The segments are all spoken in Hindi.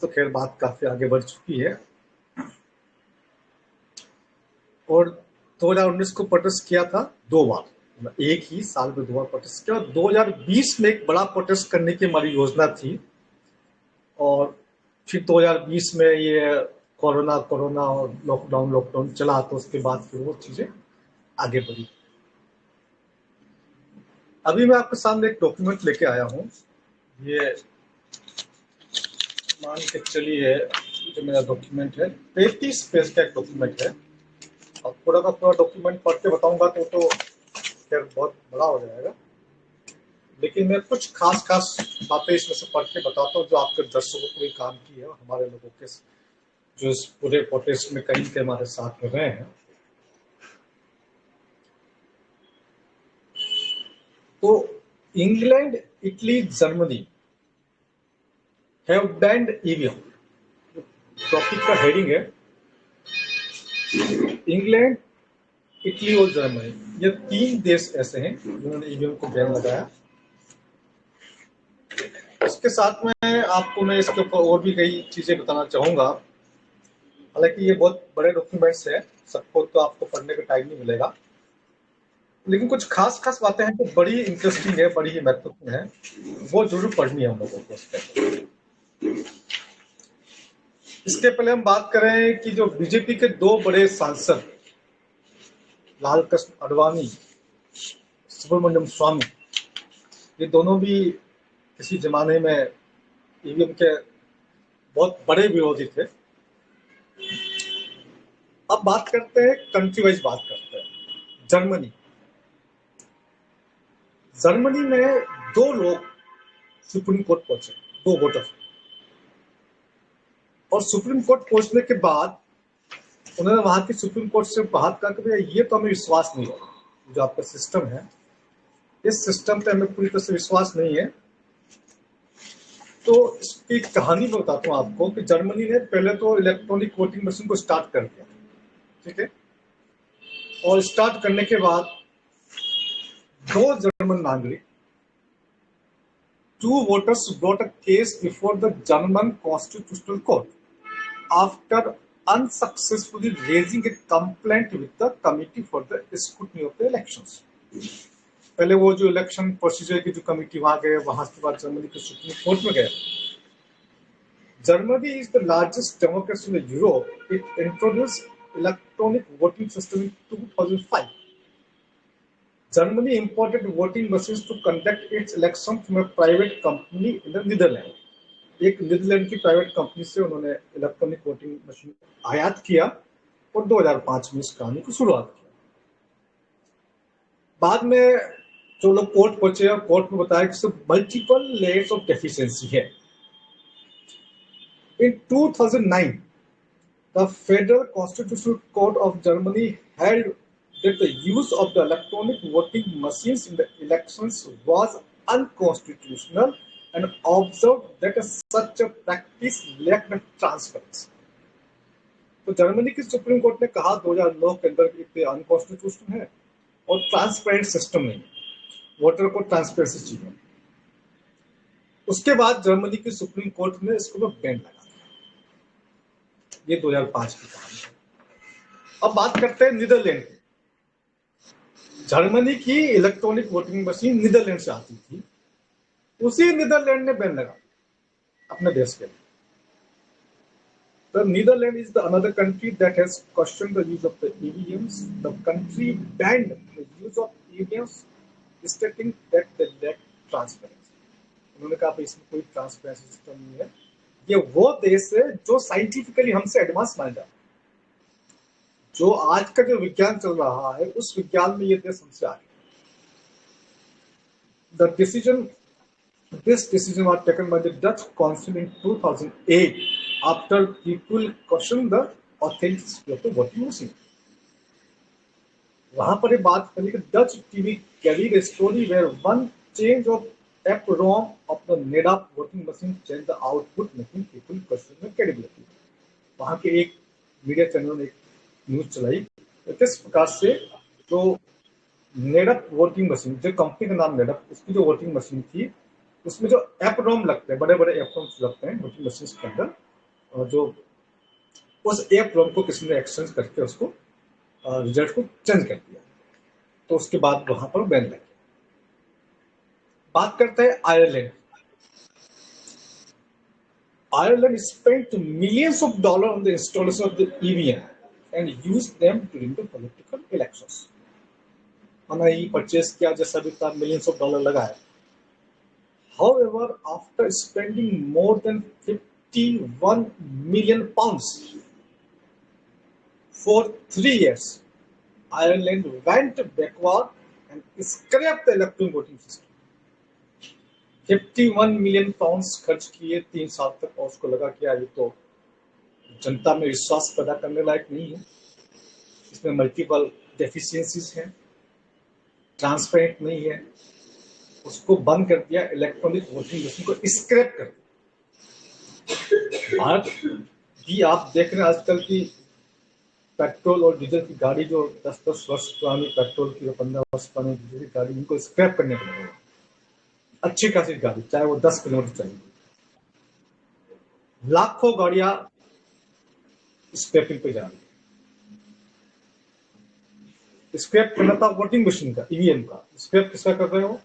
तो खैर बात काफी आगे बढ़ चुकी है और 2019 को प्रोटेस्ट किया था 2 बार, मतलब एक ही साल में 2 बार प्रोटेस्ट किया। 2020 में एक बड़ा प्रोटेस्ट करने की हमारी योजना थी और फिर 2020 में ये कोरोना कोरोना और लॉकडाउन चला, तो उसके बाद फिर वो चीजें आगे बढ़ी। अभी मैं आपके सामने एक डॉक्यूमेंट लेके आया हूँ। ये मान के चलिए जो मेरा डॉक्यूमेंट है 33 पेज का एक डॉक्यूमेंट है। अब पूरा का पूरा डॉक्यूमेंट पढ़ के बताऊंगा तो खैर बहुत बड़ा हो जाएगा, लेकिन मैं कुछ खास खास बातें इसमें से पढ़ के बताता हूँ जो आपके दर्शकों को भी काम की है, हमारे लोगों के जो इस पूरे प्रोटेस्ट में कहीं के हमारे साथ में रहे हैं। तो England, Italy, Germany have banned EVM. Topic का हेडिंग है इंग्लैंड, इटली और जर्मनी। ये 3 देश ऐसे हैं जिन्होंने ईवीएम को बैन लगाया। इसके साथ में आपको मैं इसके ऊपर और भी कई चीजें बताना चाहूंगा। हालांकि ये बहुत बड़े डॉक्यूमेंट्स है, सबको तो आपको पढ़ने का टाइम नहीं मिलेगा, लेकिन कुछ खास खास बातें हैं जो बड़ी इंटरेस्टिंग है, बड़ी ही महत्वपूर्ण है, वो जरूर पढ़नी है हम लोगों को। इसके पहले हम बात करें कि जो बीजेपी के 2 बड़े सांसद लाल कृष्ण आडवाणी, सुब्रमण्यम स्वामी, ये दोनों भी किसी जमाने में ईवीएम के बहुत बड़े विरोधी थे। अब बात करते हैं, कंट्री वाइज बात करते हैं। जर्मनी जर्मनी में 2 लोग सुप्रीम कोर्ट पहुंचे, 2 वोटर, और सुप्रीम कोर्ट पहुंचने के बाद उन्होंने वहां की सुप्रीम कोर्ट से बात करके ये तो हमें विश्वास नहीं है, जो आपका सिस्टम है इस सिस्टम पे हमें पूरी तरह से विश्वास नहीं है। तो इसकी कहानी में बताता हूँ आपको कि जर्मनी ने पहले तो इलेक्ट्रॉनिक वोटिंग मशीन को स्टार्ट कर दिया, ठीक है, और स्टार्ट करने के बाद 2 जर्मन नागरिक, 2 voters brought a case before the German Constitutional Court after unsuccessfully raising a complaint with the Committee for the Scrutiny of the Elections. पहले वो जो इलेक्शन प्रोसीजर की जो कमिटी वहां गए, वहां के बाद जर्मनी के सुप्रीम कोर्ट में गए। Germany is the largest democracy in Europe. It introduced electronic voting system in 2005. Germany imported voting machines to conduct its election from a private company in the Netherlands. एक नीदरलैंड की प्राइवेट कंपनी से उन्होंने इलेक्ट्रॉनिक वोटिंग मशीन आयात किया और 2005 में इस कहानी की शुरुआत की। बाद में जो लोग कोर्ट पहुंचे और कोर्ट में बताया कि मल्टीपल लेयर्स ऑफ डेफिशिएंसी है। In 2009, the Federal Constitutional Court of Germany held that the use of the electronic voting machines in the elections was unconstitutional and observed that such a practice lacked transparency. तो जर्मनी की सुप्रीम कोर्ट ने कहा 2009 के अंदर कि अनकॉन्स्टिट्यूशनल है और ट्रांसपेरेंट सिस्टम नहीं, वोटर को ट्रांसपेरेंसी चाहिए। उसके बाद जर्मनी की सुप्रीम कोर्ट ने इसको बैन लगा दिया। ये 2005 की कहानी है। अब बात करते हैं नीदरलैंड की। जर्मनी की इलेक्ट्रॉनिक वोटिंग मशीन नीदरलैंड से आती थी, उसी नीदरलैंड ने बैन लगा अपने देश के लिए। The Netherlands is the another country that has questioned the use of the EVMs. The country banned the use of EVMs, stating that they lack transparency. उन्होंने कहा भाई इसमें कोई ट्रांसपेरेंसी सिस्टम नहीं है। ये वो देश है जो साइंटिफिकली हमसे एडवांस मान जाता है। जो आज का जो विज्ञान चल रहा है उस विज्ञान में ये देश हमसे आगे। This decision was taken by the Dutch Council in 2008 after people questioned the authenticity of the voting machine. वहां पर ये बात करी कि Dutch TV carried a story where one change of EPROM of the NEDAP voting machine changed the output, making people question the credibility. वहां के एक मीडिया चैनल ने न्यूज चलाई किस प्रकार से जो नेडअप वोटिंग मशीन, जो कंपनी का नाम नेडअप, उसकी जो वोटिंग मशीन थी उसमें जो एपरोम लगते हैं, बड़े बड़े एपरोम लगते हैं वोटिंग मशीन के अंदर, जो उस एक प्रोग्राम को किसी ने एक्सचेंज करके उसको रिजल्ट को चेंज कर दिया, तो उसके बाद वहां पर बैन लग गया। बात करते हैं Ireland. Ireland spent millions of dollars on the installation of the EVM and used them during the political elections. हमने ये परचेज किया जैसा भी था, मिलियंस ऑफ डॉलर लगा है। However, after spending more than 51 million pounds for 3 years, Ireland went backward and scrapped the electronic voting system. 51 million pounds खर्च किए 3 साल तक, और उसको लगा कि ये तो जनता में विश्वास पैदा करने लायक नहीं है, इसमें मल्टीपल डेफिशिएंसीज हैं, ट्रांसपेरेंट नहीं है, उसको बंद कर दिया, इलेक्ट्रॉनिक वोटिंग मशीन को स्क्रैप कर दिया। भारत भी आप देख रहे हैं आजकल की पेट्रोल और डीजल की गाड़ी, जो 10-10 वर्ष पुरानी पेट्रोल की, 15 वर्ष पुरानी डीजल की गाड़ी, इनको स्क्रैप करने को लगेगा। अच्छी खासी गाड़ी, चाहे वो 10 किलोमीटर चलेगी, लाखों गाड़ियां स्क्रैपिंग पे जा रही है। स्क्रैप करना था वोटिंग मशीन का, ईवीएम का, स्क्रैप किसका कर रहे हो?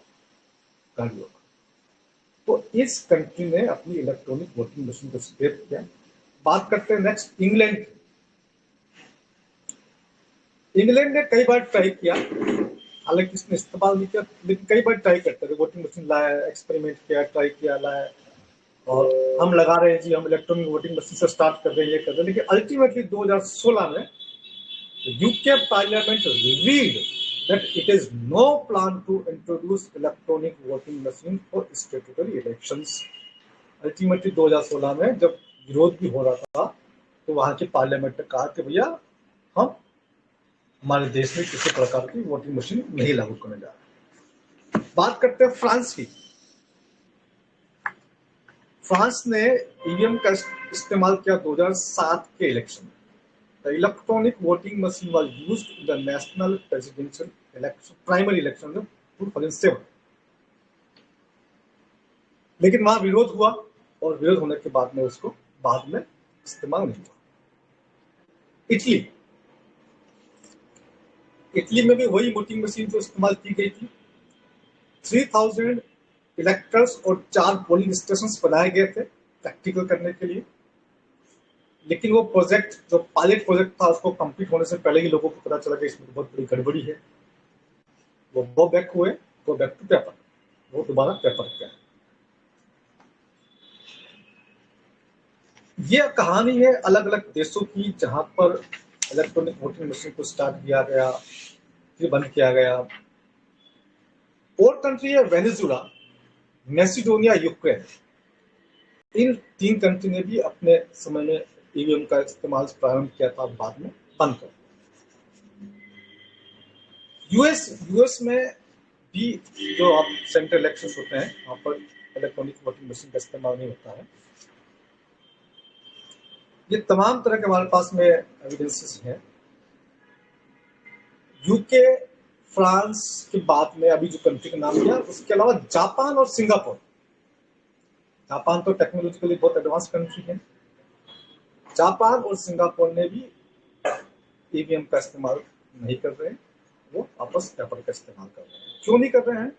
गाड़ियों का। तो इस कंट्री ने अपनी इलेक्ट्रॉनिक वोटिंग मशीन को स्क्रैप किया। बात करते हैं नेक्स्ट इंग्लैंड। इंग्लैंड ने कई बार ट्राई किया, हालांकि इसने इस्तेमाल नहीं किया, लेकिन कई बार ट्राई करते थे, वोटिंग मशीन लाया, एक्सपेरिमेंट किया, ट्राई किया, लाया, और हम लगा रहे हैं जी, हम इलेक्ट्रॉनिक वोटिंग मशीन से स्टार्ट कर रहे हैं, ये कर रहे हैं, लेकिन अल्टीमेटली 2016 में UK Parliament revealed that it is no plan to introduce electronic voting machine for statutory elections. Ultimately 2016 में जब विरोध भी हो रहा था, तो वहां के पार्लियामेंट ने कहा कि भैया हम हमारे देश में किसी प्रकार की वोटिंग मशीन नहीं लागू करने जा रहे। बात करते हैं फ्रांस की। फ्रांस ने ईवीएम का इस्तेमाल किया 2007 के इलेक्शन में। The electronic voting machine was used in the national presidential election, primary election of 2007. लेकिन वहां विरोध हुआ, और विरोध होने के बाद में उसको बाद में इस्तेमाल नहीं हुआ। इटली में भी वही वोटिंग मशीन जो इस्तेमाल की गई थी। 3000 इलेक्टर्स और 4 पोलिंग स्टेशन बनाए गए थे प्रैक्टिकल करने के लिए, लेकिन वो प्रोजेक्ट, जो पायलट प्रोजेक्ट था, उसको कंप्लीट होने से पहले ही लोगों को पता चला कि इसमें बहुत बड़ी गड़बड़ी है। वो बैक हुए, वो बैक टू पेपर, वो दोबारा पेपर किया। ये कहानी है अलग अलग देशों की, जहां पर इलेक्ट्रॉनिक वोटिंग मशीन को स्टार्ट किया गया, फिर बंद किया गया। और कंट्री है वेनेजुला, मैसिडोनिया, यूक्रेन। इन 3 कंट्री ने भी अपने समय में ईवीएम का इस्तेमाल प्रारंभ किया था, बाद में बंद कर दिया। यूएस में भी जो आप सेंट्रल इलेक्शन होते हैं, वहां पर इलेक्ट्रॉनिक वोटिंग मशीन का इस्तेमाल नहीं होता है। ये तमाम तरह के हमारे पास में एविडेंसेस हैं। यूके, फ्रांस के बाद में अभी जो कंट्री का नाम लिया, उसके अलावा जापान और सिंगापुर। जापान तो टेक्नोलॉजिकली बहुत एडवांस कंट्री है। जापान और सिंगापुर ने भी ईवीएम का इस्तेमाल नहीं कर रहे हैं, वो आपस पेपर का इस्तेमाल कर रहे हैं। क्यों नहीं कर रहे हैं?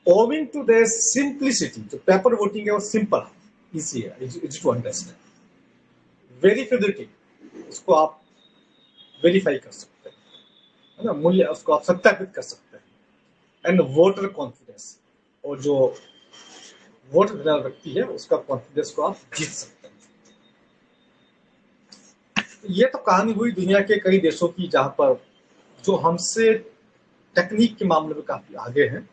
Owing to their simplicity, जो पेपर वोटिंग है वो सिंपल, इजी है, इजी टू अंडरस्टैंड, वेरीफिबिलिटी, उसको आप वेरीफाई कर सकते हैं, है ना, मूल्य उसको आप सत्यापित कर सकते हैं, एंड वोटर कॉन्फिडेंस, और जो वोट देने वाला व्यक्ति है उसका कॉन्फिडेंस को आप जीत सकते हैं। ये तो कहानी हुई दुनिया के कई देशों की, जहां पर जो हमसे टेक्निक के मामले में काफी आगे हैं,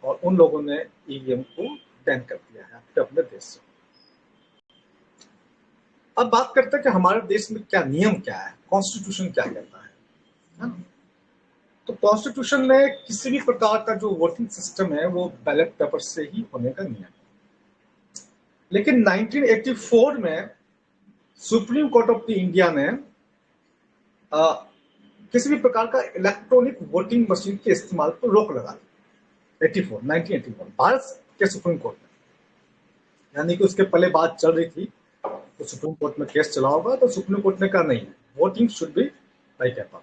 और उन लोगों ने ईवीएम को बैन कर दिया है अपने देश से। अब बात करते हैं कि हमारे देश में क्या नियम क्या है, कॉन्स्टिट्यूशन क्या कहता है। तो कॉन्स्टिट्यूशन में किसी भी प्रकार का जो वोटिंग सिस्टम है वो बैलेट पेपर से ही होने का नियम है। लेकिन 1984 में सुप्रीम कोर्ट ऑफ इंडिया ने किसी भी प्रकार का इलेक्ट्रॉनिक वोटिंग मशीन के इस्तेमाल पर रोक लगा दी। 1984 भारत के सुप्रीम कोर्ट ने। यानी कि उसके पहले बात चल रही थी, तो सुप्रीम कोर्ट में केस चला होगा, तो सुप्रीम कोर्ट ने कहा नहीं, voting should be by paper.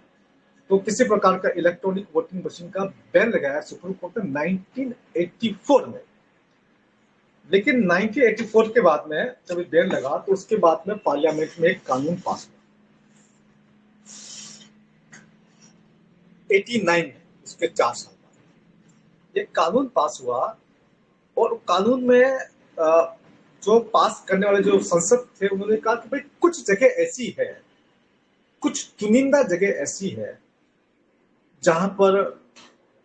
तो किसी प्रकार का इलेक्ट्रॉनिक वोटिंग मशीन का बैन लगाया सुप्रीम कोर्ट ने 1984 में। लेकिन 1984 के बाद में जब बैन लगा, तो उसके बाद में पार्लियामेंट में एक कानून पास हुआ 89 में, उसके 4 साल बाद एक कानून पास हुआ। और कानून में जो पास करने वाले जो संसद थे, उन्होंने कहा कि भाई कुछ जगह ऐसी है, कुछ चुनिंदा जगह ऐसी है जहां पर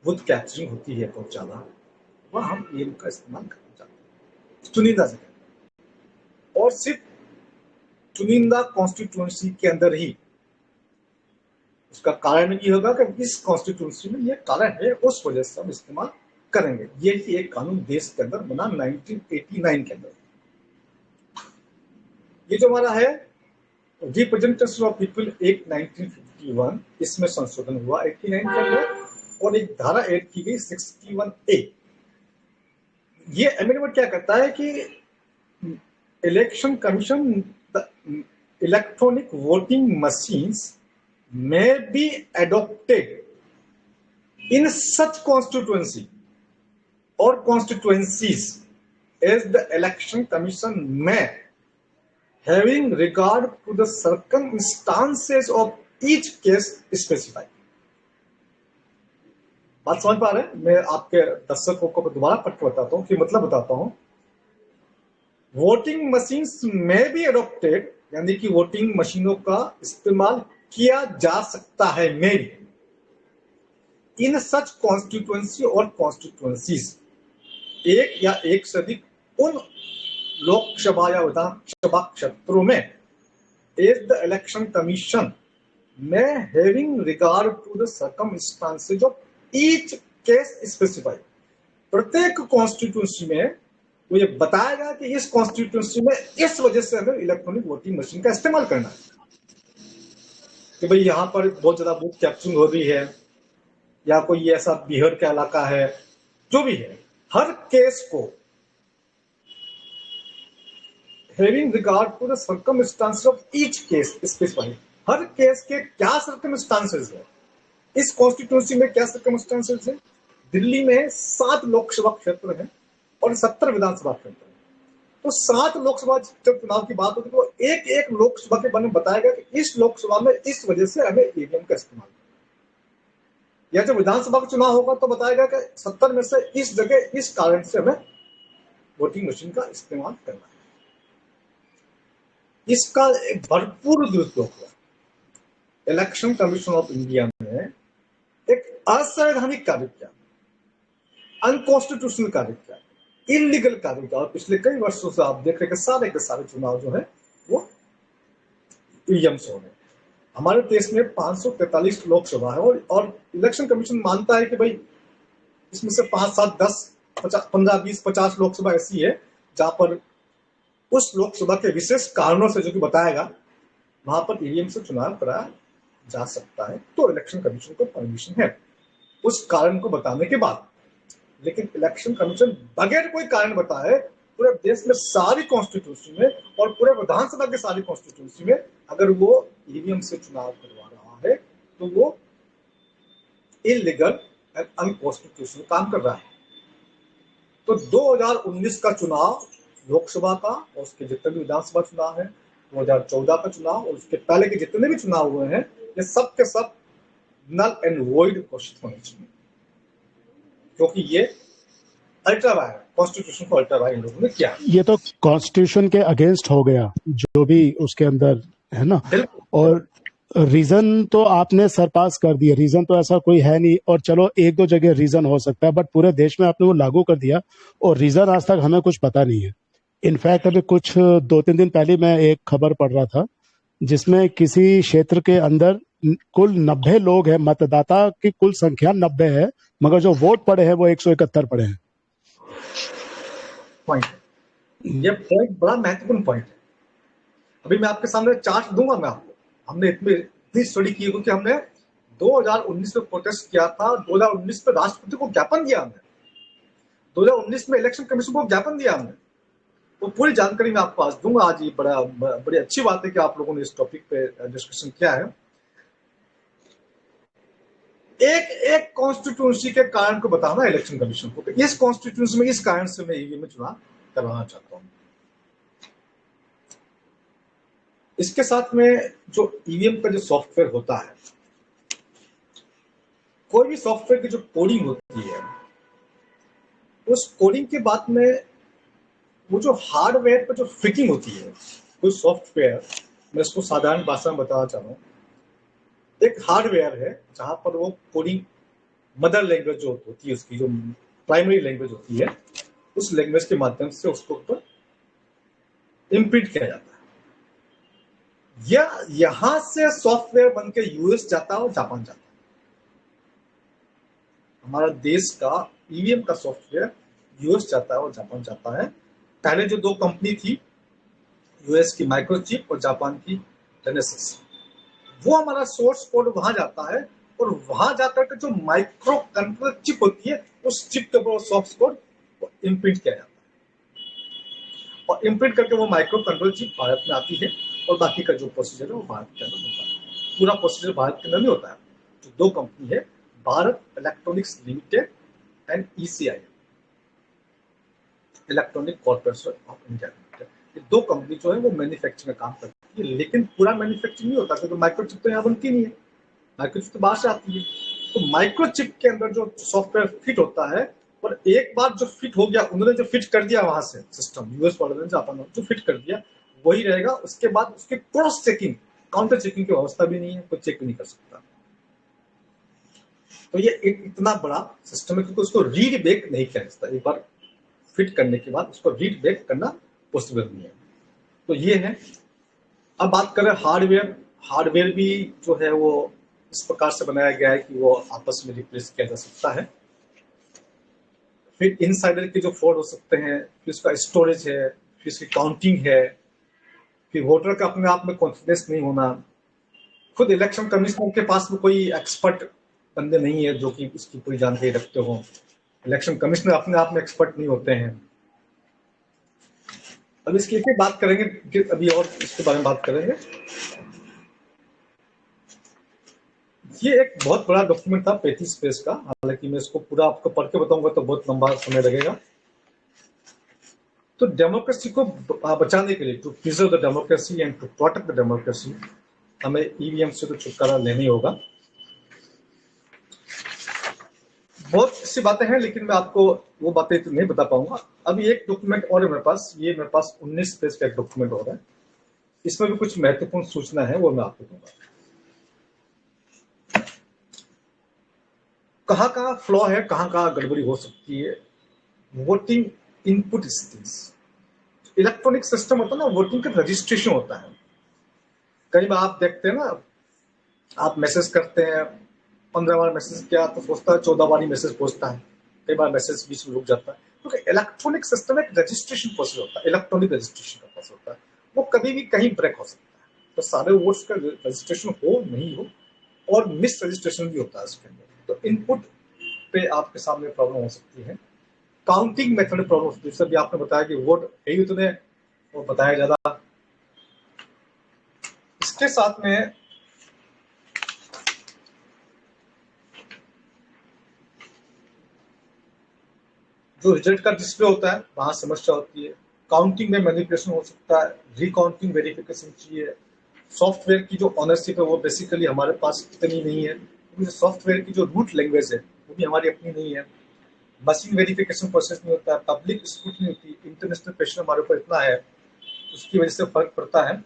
बुथ कैप्चरिंग होती है बहुत ज्यादा, वह हम ईवीएम का इस्तेमाल करना चाहते हैं, चुनिंदा जगह, और सिर्फ चुनिंदा कॉन्स्टिट्यूएंसी के अंदर ही। उसका कारण ये होगा कि इस कॉन्स्टिट्यूएंसी में ये कारण है, उस वजह से हम इस्तेमाल करेंगे। ये ही एक कानून देश के अंदर बना 1989 के अंदर। ये जो हमारा है रिप्रेजेंटेशन ऑफ पीपल एक्ट 1951, इसमें संशोधन हुआ 89 के अंदर, और एक धारा ऐड की गई 61A। ये अमेंडमेंट क्या करता है कि election commission electronic voting machines may be adopted in such constituency or constituencies as the election commission may, having regard to the circumstances of each case specified। बात समझ पा रहे हैं? मैं आपके दर्शकों को दोबारा पढ़ के बताता हूं कि मतलब बताता हूं। वोटिंग मशीन्स में बी एडॉप्टेड, यानी कि वोटिंग मशीनों का इस्तेमाल किया जा सकता है, मेरी इन सच कॉन्स्टिट्यूएंसी और कॉन्स्टिट्यूएंसीज, एक या एक से अधिक उन लोकसभा या विधानसभा क्षेत्रों में, एज द इलेक्शन कमीशन में having regard to the circumstances of each case specified. प्रत्येक कॉन्स्टिट्यूएंसी में वो ये बताएगा कि इस कॉन्स्टिट्यूएंसी में इस वजह से हमें इलेक्ट्रॉनिक वोटिंग मशीन का इस्तेमाल करना है, कि भाई यहां पर बहुत ज्यादा बूथ कैप्चरिंग हो रही है, या कोई ऐसा बिहार का इलाका है, जो भी है, हर केस को having regard to the circumstances of each case specified. हर केस के क्या सर्कमस्टांसेस है, इस कॉन्स्टिट्यूंसी में क्या सर्कमस्टांसेस है। दिल्ली में 7 लोकसभा क्षेत्र है और 70 विधानसभा क्षेत्र है। तो 7 लोकसभा जब चुनाव की बात होगी, तो एक एक लोकसभा के बारे में बताएगा कि इस लोकसभा में इस वजह से हमें ईवीएम का इस्तेमाल करना है। या जब विधानसभा का चुनाव होगा तो बताएगा कि 70 में से इस जगह इस कारण से हमें वोटिंग मशीन का इस्तेमाल करना है। इसका एक भरपूर दुरुपयोग हुआ। इलेक्शन कमीशन ऑफ इंडिया ने एक असंवैधानिक कार्य किया, अनकॉन्स्टिट्यूशनल कार्य किया, इलीगल कार्य किया। और पिछले कई वर्षों से आप देख रहे हैं कि सारे चुनाव जो है वो ईवीएम से हो रहे हैं। हमारे देश में 543 लोकसभा है, और इलेक्शन कमीशन मानता है कि भाई इसमें से 5, 7, 10, 15, 20, 50 लोकसभा ऐसी है जहां पर उस लोकसभा के विशेष कारणों से, जो कि बताएगा, वहां पर ईवीएम से चुनाव कराया जा सकता है। तो इलेक्शन कमीशन को परमिशन है उस कारण को बताने के बाद। लेकिन इलेक्शन कमीशन बगैर कोई कारण बताए पूरे देश में सारी कॉन्स्टिट्यूंसी में और पूरे विधानसभा के सारी कॉन्स्टिट्यूंसी में अगर वो ईवीएम से चुनाव करवा रहा है, तो वो इलीगल एंड अनकॉन्स्टिट्यूशनल काम कर रहा है। तो 2019 का चुनाव लोकसभा का और उसके जितने भी विधानसभा चुनाव है, 2014 का चुनाव और उसके पहले के जितने भी चुनाव हुए हैं, ये सब के सब नल एंड वॉइड घोषित होने चाहिए, क्योंकि ये अल्ट्रा वायर कॉन्स्टिट्यूशन को अल्ट्रा वायर लोगों ने किया। ये तो कॉन्स्टिट्यूशन के अगेंस्ट हो गया जो भी उसके अंदर है ना। और रीजन तो आपने सरपास कर दिया, रीजन तो ऐसा कोई है नहीं। और चलो 1-2 जगह रीजन हो सकता है, बट पूरे देश में आपने वो लागू कर दिया और रीजन आज तक हमें कुछ पता नहीं है। इनफैक्ट अभी कुछ 2-3 दिन पहले मैं एक खबर पढ़ रहा था जिसमें किसी क्षेत्र के अंदर कुल 90 लोग हैं, मतदाता की कुल संख्या 90 है, मगर जो वोट पड़े हैं वो 171 पड़े हैं। पॉइंट, ये पॉइंट बड़ा महत्वपूर्ण पॉइंट है। अभी मैं आपके सामने चार्ट दूंगा मैं आपको। हमने इतनी स्टडी की क्योंकि हमने 2019 में प्रोटेस्ट किया था, 2019 में राष्ट्रपति को ज्ञापन दिया हमने, 2019 में इलेक्शन कमीशन को ज्ञापन दिया हमने, वो पूरी जानकारी मैं आपको आज दूंगा। आज ये बड़ी अच्छी बात है कि आप लोगों ने इस टॉपिक पे डिस्कशन किया है। एक एक कॉन्स्टिट्यूंसी के कारण को बताना इलेक्शन कमीशन को, इस कॉन्स्टिट्यूंसी में इस कारण से मैं ईवीएम में चुनाव करवाना चाहता हूं। इसके साथ में जो ईवीएम का जो सॉफ्टवेयर होता है, कोई भी सॉफ्टवेयर की जो कोडिंग होती है, उस कोडिंग के बाद में वो जो हार्डवेयर पर जो फिटिंग होती है, कोई सॉफ्टवेयर, मैं इसको साधारण भाषा में बताना चाह रहा हूँ। एक हार्डवेयर है जहां पर वो कोडिंग मदर लैंग्वेज जो होती है, उसकी जो प्राइमरी लैंग्वेज होती है, उस लैंग्वेज के माध्यम से उसको ऊपर इम्प्रिंट किया जाता है। या यहां से सॉफ्टवेयर बन के यूएस जाता है और जापान जाता है। हमारा देश का ईवीएम का सॉफ्टवेयर यूएस जाता है और जापान जाता है। पहले जो दो कंपनी थी, यूएस की माइक्रोचिप और जापान की जेनेसिस, वो हमारा सोर्स कोड वहां जाता है और वहां जाकर के जो माइक्रो कंट्रोलर चिप होती है, उस चिप के ऊपर सोर्स कोड इम्प्रिंट किया जाता है और इम्प्रिंट करके वो माइक्रो कंट्रोल चिप भारत में आती है और बाकी का जो प्रोसीजर है वो भारत के अंदर होता है। पूरा प्रोसीजर भारत के अंदर नहीं होता है। जो दो कंपनी है, Bharat electronics limited and ECI, electronic corporation of India limited, ये दो कंपनी जो है वो मैन्युफैक्चरिंग का काम करती है। लेकिन पूरा मैन्युफैक्चरिंग नहीं होता, क्योंकि माइक्रोचिप तो यहाँ बनती नहीं है, माइक्रोचिप तो बाहर से आती है। तो माइक्रोचिप के अंदर जो सॉफ्टवेयर फिट होता है, और एक बार जो फिट हो गया, उन्होंने जो फिट कर दिया वहां से सिस्टम, यूएस वाले ने, जापान वाले जो फिट कर दिया, वही रहेगा। उसके बाद उसके क्रॉस चेकिंग, काउंटर चेकिंग की व्यवस्था भी नहीं है, कोई चेक भी नहीं कर सकता। तो ये एक इतना बड़ा सिस्टम है, क्योंकि उसको रीड बैक नहीं किया जा सकता। एक बार फिट करने के बाद उसको रीड बैक करना पॉसिबल नहीं है। तो ये है। अब बात करें हार्डवेयर, हार्डवेयर भी जो है वो इस प्रकार से बनाया गया है कि वो आपस में रिप्लेस किया जा सकता है। फिर इनसाइडर के जो फ्रॉड हो सकते हैं, फिर उसका स्टोरेज है, फिर उसकी काउंटिंग है, फिर वोटर का अपने आप में कॉन्फिडेंस नहीं होना। खुद इलेक्शन कमिश्नर के पास में कोई एक्सपर्ट बंदे नहीं है जो कि इसकी पूरी जानकारी रखते हो। इलेक्शन कमिश्नर अपने आप में एक्सपर्ट नहीं होते हैं। अब इसकी एक बात करेंगे, अभी और इसके बारे में बात करेंगे। ये एक बहुत बड़ा डॉक्यूमेंट था 35 पेज का, हालांकि मैं इसको पूरा आपको पढ़ के बताऊंगा तो बहुत लंबा समय लगेगा। तो डेमोक्रेसी को बचाने के लिए, to preserve the democracy and to protect the democracy, हमें ईवीएम से तो छुटकारा लेना ही होगा। बहुत सी बातें हैं, लेकिन मैं आपको वो बातें तो नहीं बता पाऊंगा। अभी एक डॉक्यूमेंट और है मेरे पास, ये मेरे पास 19 पेज का एक डॉक्यूमेंट और है। इसमें भी कुछ महत्वपूर्ण सूचना है, वो मैं आपको दूंगा। कहाँ फ्लॉ है, कहाँ गड़बड़ी हो सकती है। Voting input skills, electronic system होता है ना, वोटिंग का रजिस्ट्रेशन होता है। कई बार आप देखते हैं ना, आप मैसेज करते हैं, 15 बार मैसेज किया तो सोचता है 14 बार ही मैसेज पहुंचता है, कई बार मैसेज बीच में रुक जाता है, क्योंकि इलेक्ट्रॉनिक सिस्टम एक रजिस्ट्रेशन प्रोसेस होता है, इलेक्ट्रॉनिक रजिस्ट्रेशन का प्रोसेस होता है। वो कभी भी कहीं ब्रेक हो सकता है। तो सारे वोट्स का रजिस्ट्रेशन हो नहीं हो, और मिस रजिस्ट्रेशन भी होता है इसके अंदर। तो इनपुट पे आपके सामने प्रॉब्लम हो सकती है। काउंटिंग मेथड प्रॉब्लम, जैसे भी आपने बताया कि वोट है ही उतने, वो बताया ज्यादा। इसके साथ में जो रिजल्ट का डिस्प्ले होता है, वहां समस्या होती है। काउंटिंग में मैनिपुलेशन हो सकता है, रिकाउंटिंग वेरिफिकेशन चाहिए। सॉफ्टवेयर की जो ऑनरशिप है वो बेसिकली हमारे पास इतनी नहीं है, क्योंकि सॉफ्टवेयर की जो रूट लैंग्वेज है वो भी हमारी अपनी नहीं है। मशीन वेरिफिकेशन प्रोसेस नहीं होता है, पब्लिक स्क्रूटनी होती है, इंटरनेशनल प्रेशर हमारे ऊपर इतना है, उसकी वजह से फर्क पड़ता है।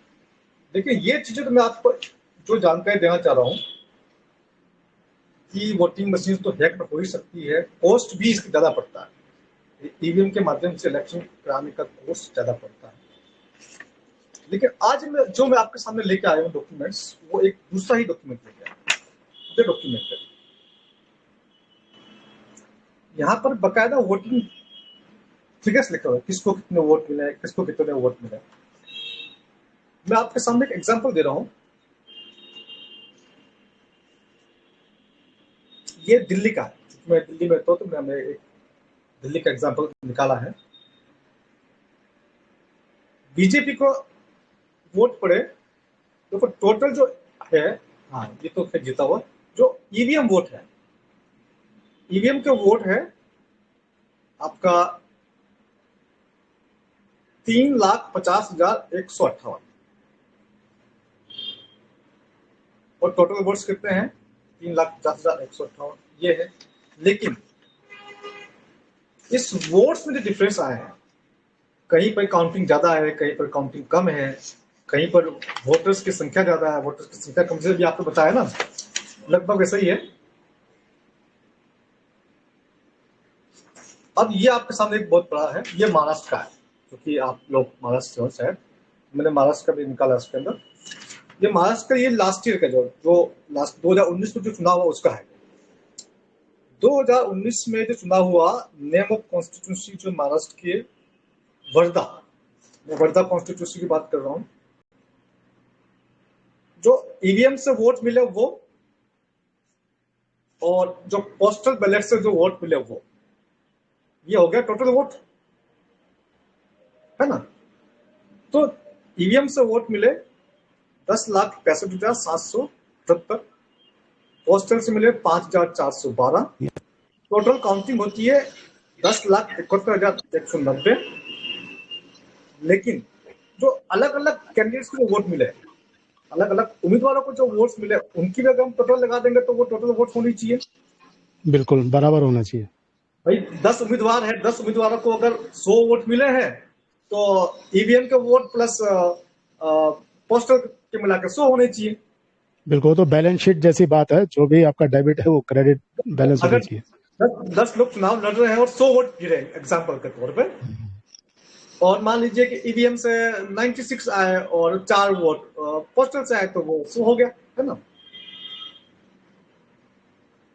देखिए, ये चीजें तो मैं आपको जो जानकारी देना चाह रहा हूँ कि वोटिंग मशीन तो हैक हो ही सकती है, कॉस्ट भी इसकी ज्यादा पड़ता है। ईवीएम के माध्यम से इलेक्शन कराने का कॉस्ट ज्यादा पड़ता है। लेकिन आज मैं आपके सामने लेके आया हूँ डॉक्यूमेंट्स, वो एक दूसरा ही डॉक्यूमेंट लेके आया हूँ। ये डॉक्यूमेंट है, यहाँ पर बकायदा वोटिंग फिगर्स लिखा हुआ है, किसको कितने वोट मिले, किसको कितने वोट मिले। मैं आपके सामने एक एग्जांपल दे रहा हूँ। ये दिल्ली का है, मैं दिल्ली में रहता हूँ, तो मैंने एक दिल्ली का एग्जांपल निकाला है। बीजेपी को वोट पड़े, तो टोटल जो है, हाँ ये तो फिर जीता हुआ, जो ईवीएम वोट है, ईवीएम के वोट है आपका 3,50,158, और टोटल वोट्स कितने हैं 3,50,158 ये है। लेकिन इस वोट्स में जो डिफरेंस आए हैं, कहीं पर काउंटिंग ज्यादा है, कहीं पर काउंटिंग कम है, कहीं पर वोटर्स की संख्या ज्यादा है, वोटर्स की संख्या कम, से भी आपने बताया ना, लगभग ऐसा ही है। अब ये आपके सामने एक बहुत बड़ा है, ये महाराष्ट्र का है, क्योंकि आप लोग महाराष्ट्र हो शायद, मैंने महाराष्ट्र का भी निकाला उसके अंदर। ये महाराष्ट्र का, ये लास्ट ईयर का जो लास्ट 2019 में जो चुनाव हुआ उसका है। 2019 में जो चुनाव हुआ, नेम ऑफ कॉन्स्टिट्यूंसी जो महाराष्ट्र के वर्धा, मैं वर्धा कॉन्स्टिट्यूंसी की बात कर रहा हूं, जो ईवीएम से वोट मिले वो, और जो पोस्टल बैलेट से जो वोट मिले वो, ये हो गया टोटल वोट, है ना। तो ईवीएम से वोट मिले 10,65,777, पोस्टल से मिले 5,412, टोटल काउंटिंग होती है 10,71,190। लेकिन जो अलग अलग कैंडिडेट्स को वोट मिले, अलग अलग उम्मीदवारों को जो वोट्स मिले, उनकी भी अगर हम टोटल लगा देंगे तो वो टोटल वोट होनी चाहिए। बिल्कुल बराबर होना चाहिए भाई 10 उम्मीदवार है, 10 उम्मीदवारों को अगर 100 वोट मिले हैं, तो ईवीएम के वोट प्लस पोस्टल के मिलाकर 100 होने चाहिए। बिल्कुल। तो बैलेंस शीट जैसी बात है, जो भी आपका डेबिट है वो क्रेडिट बैलेंस होना अगर चाहिए। 10 लोग चुनाव लड़ रहे हैं और 100 वोट गिरे एग्जाम्पल के तौर पे, और मान लीजिए कि ईवीएम से 96 आए और 4 वोट पोस्टल से आए, तो वो 100 हो गया, है ना।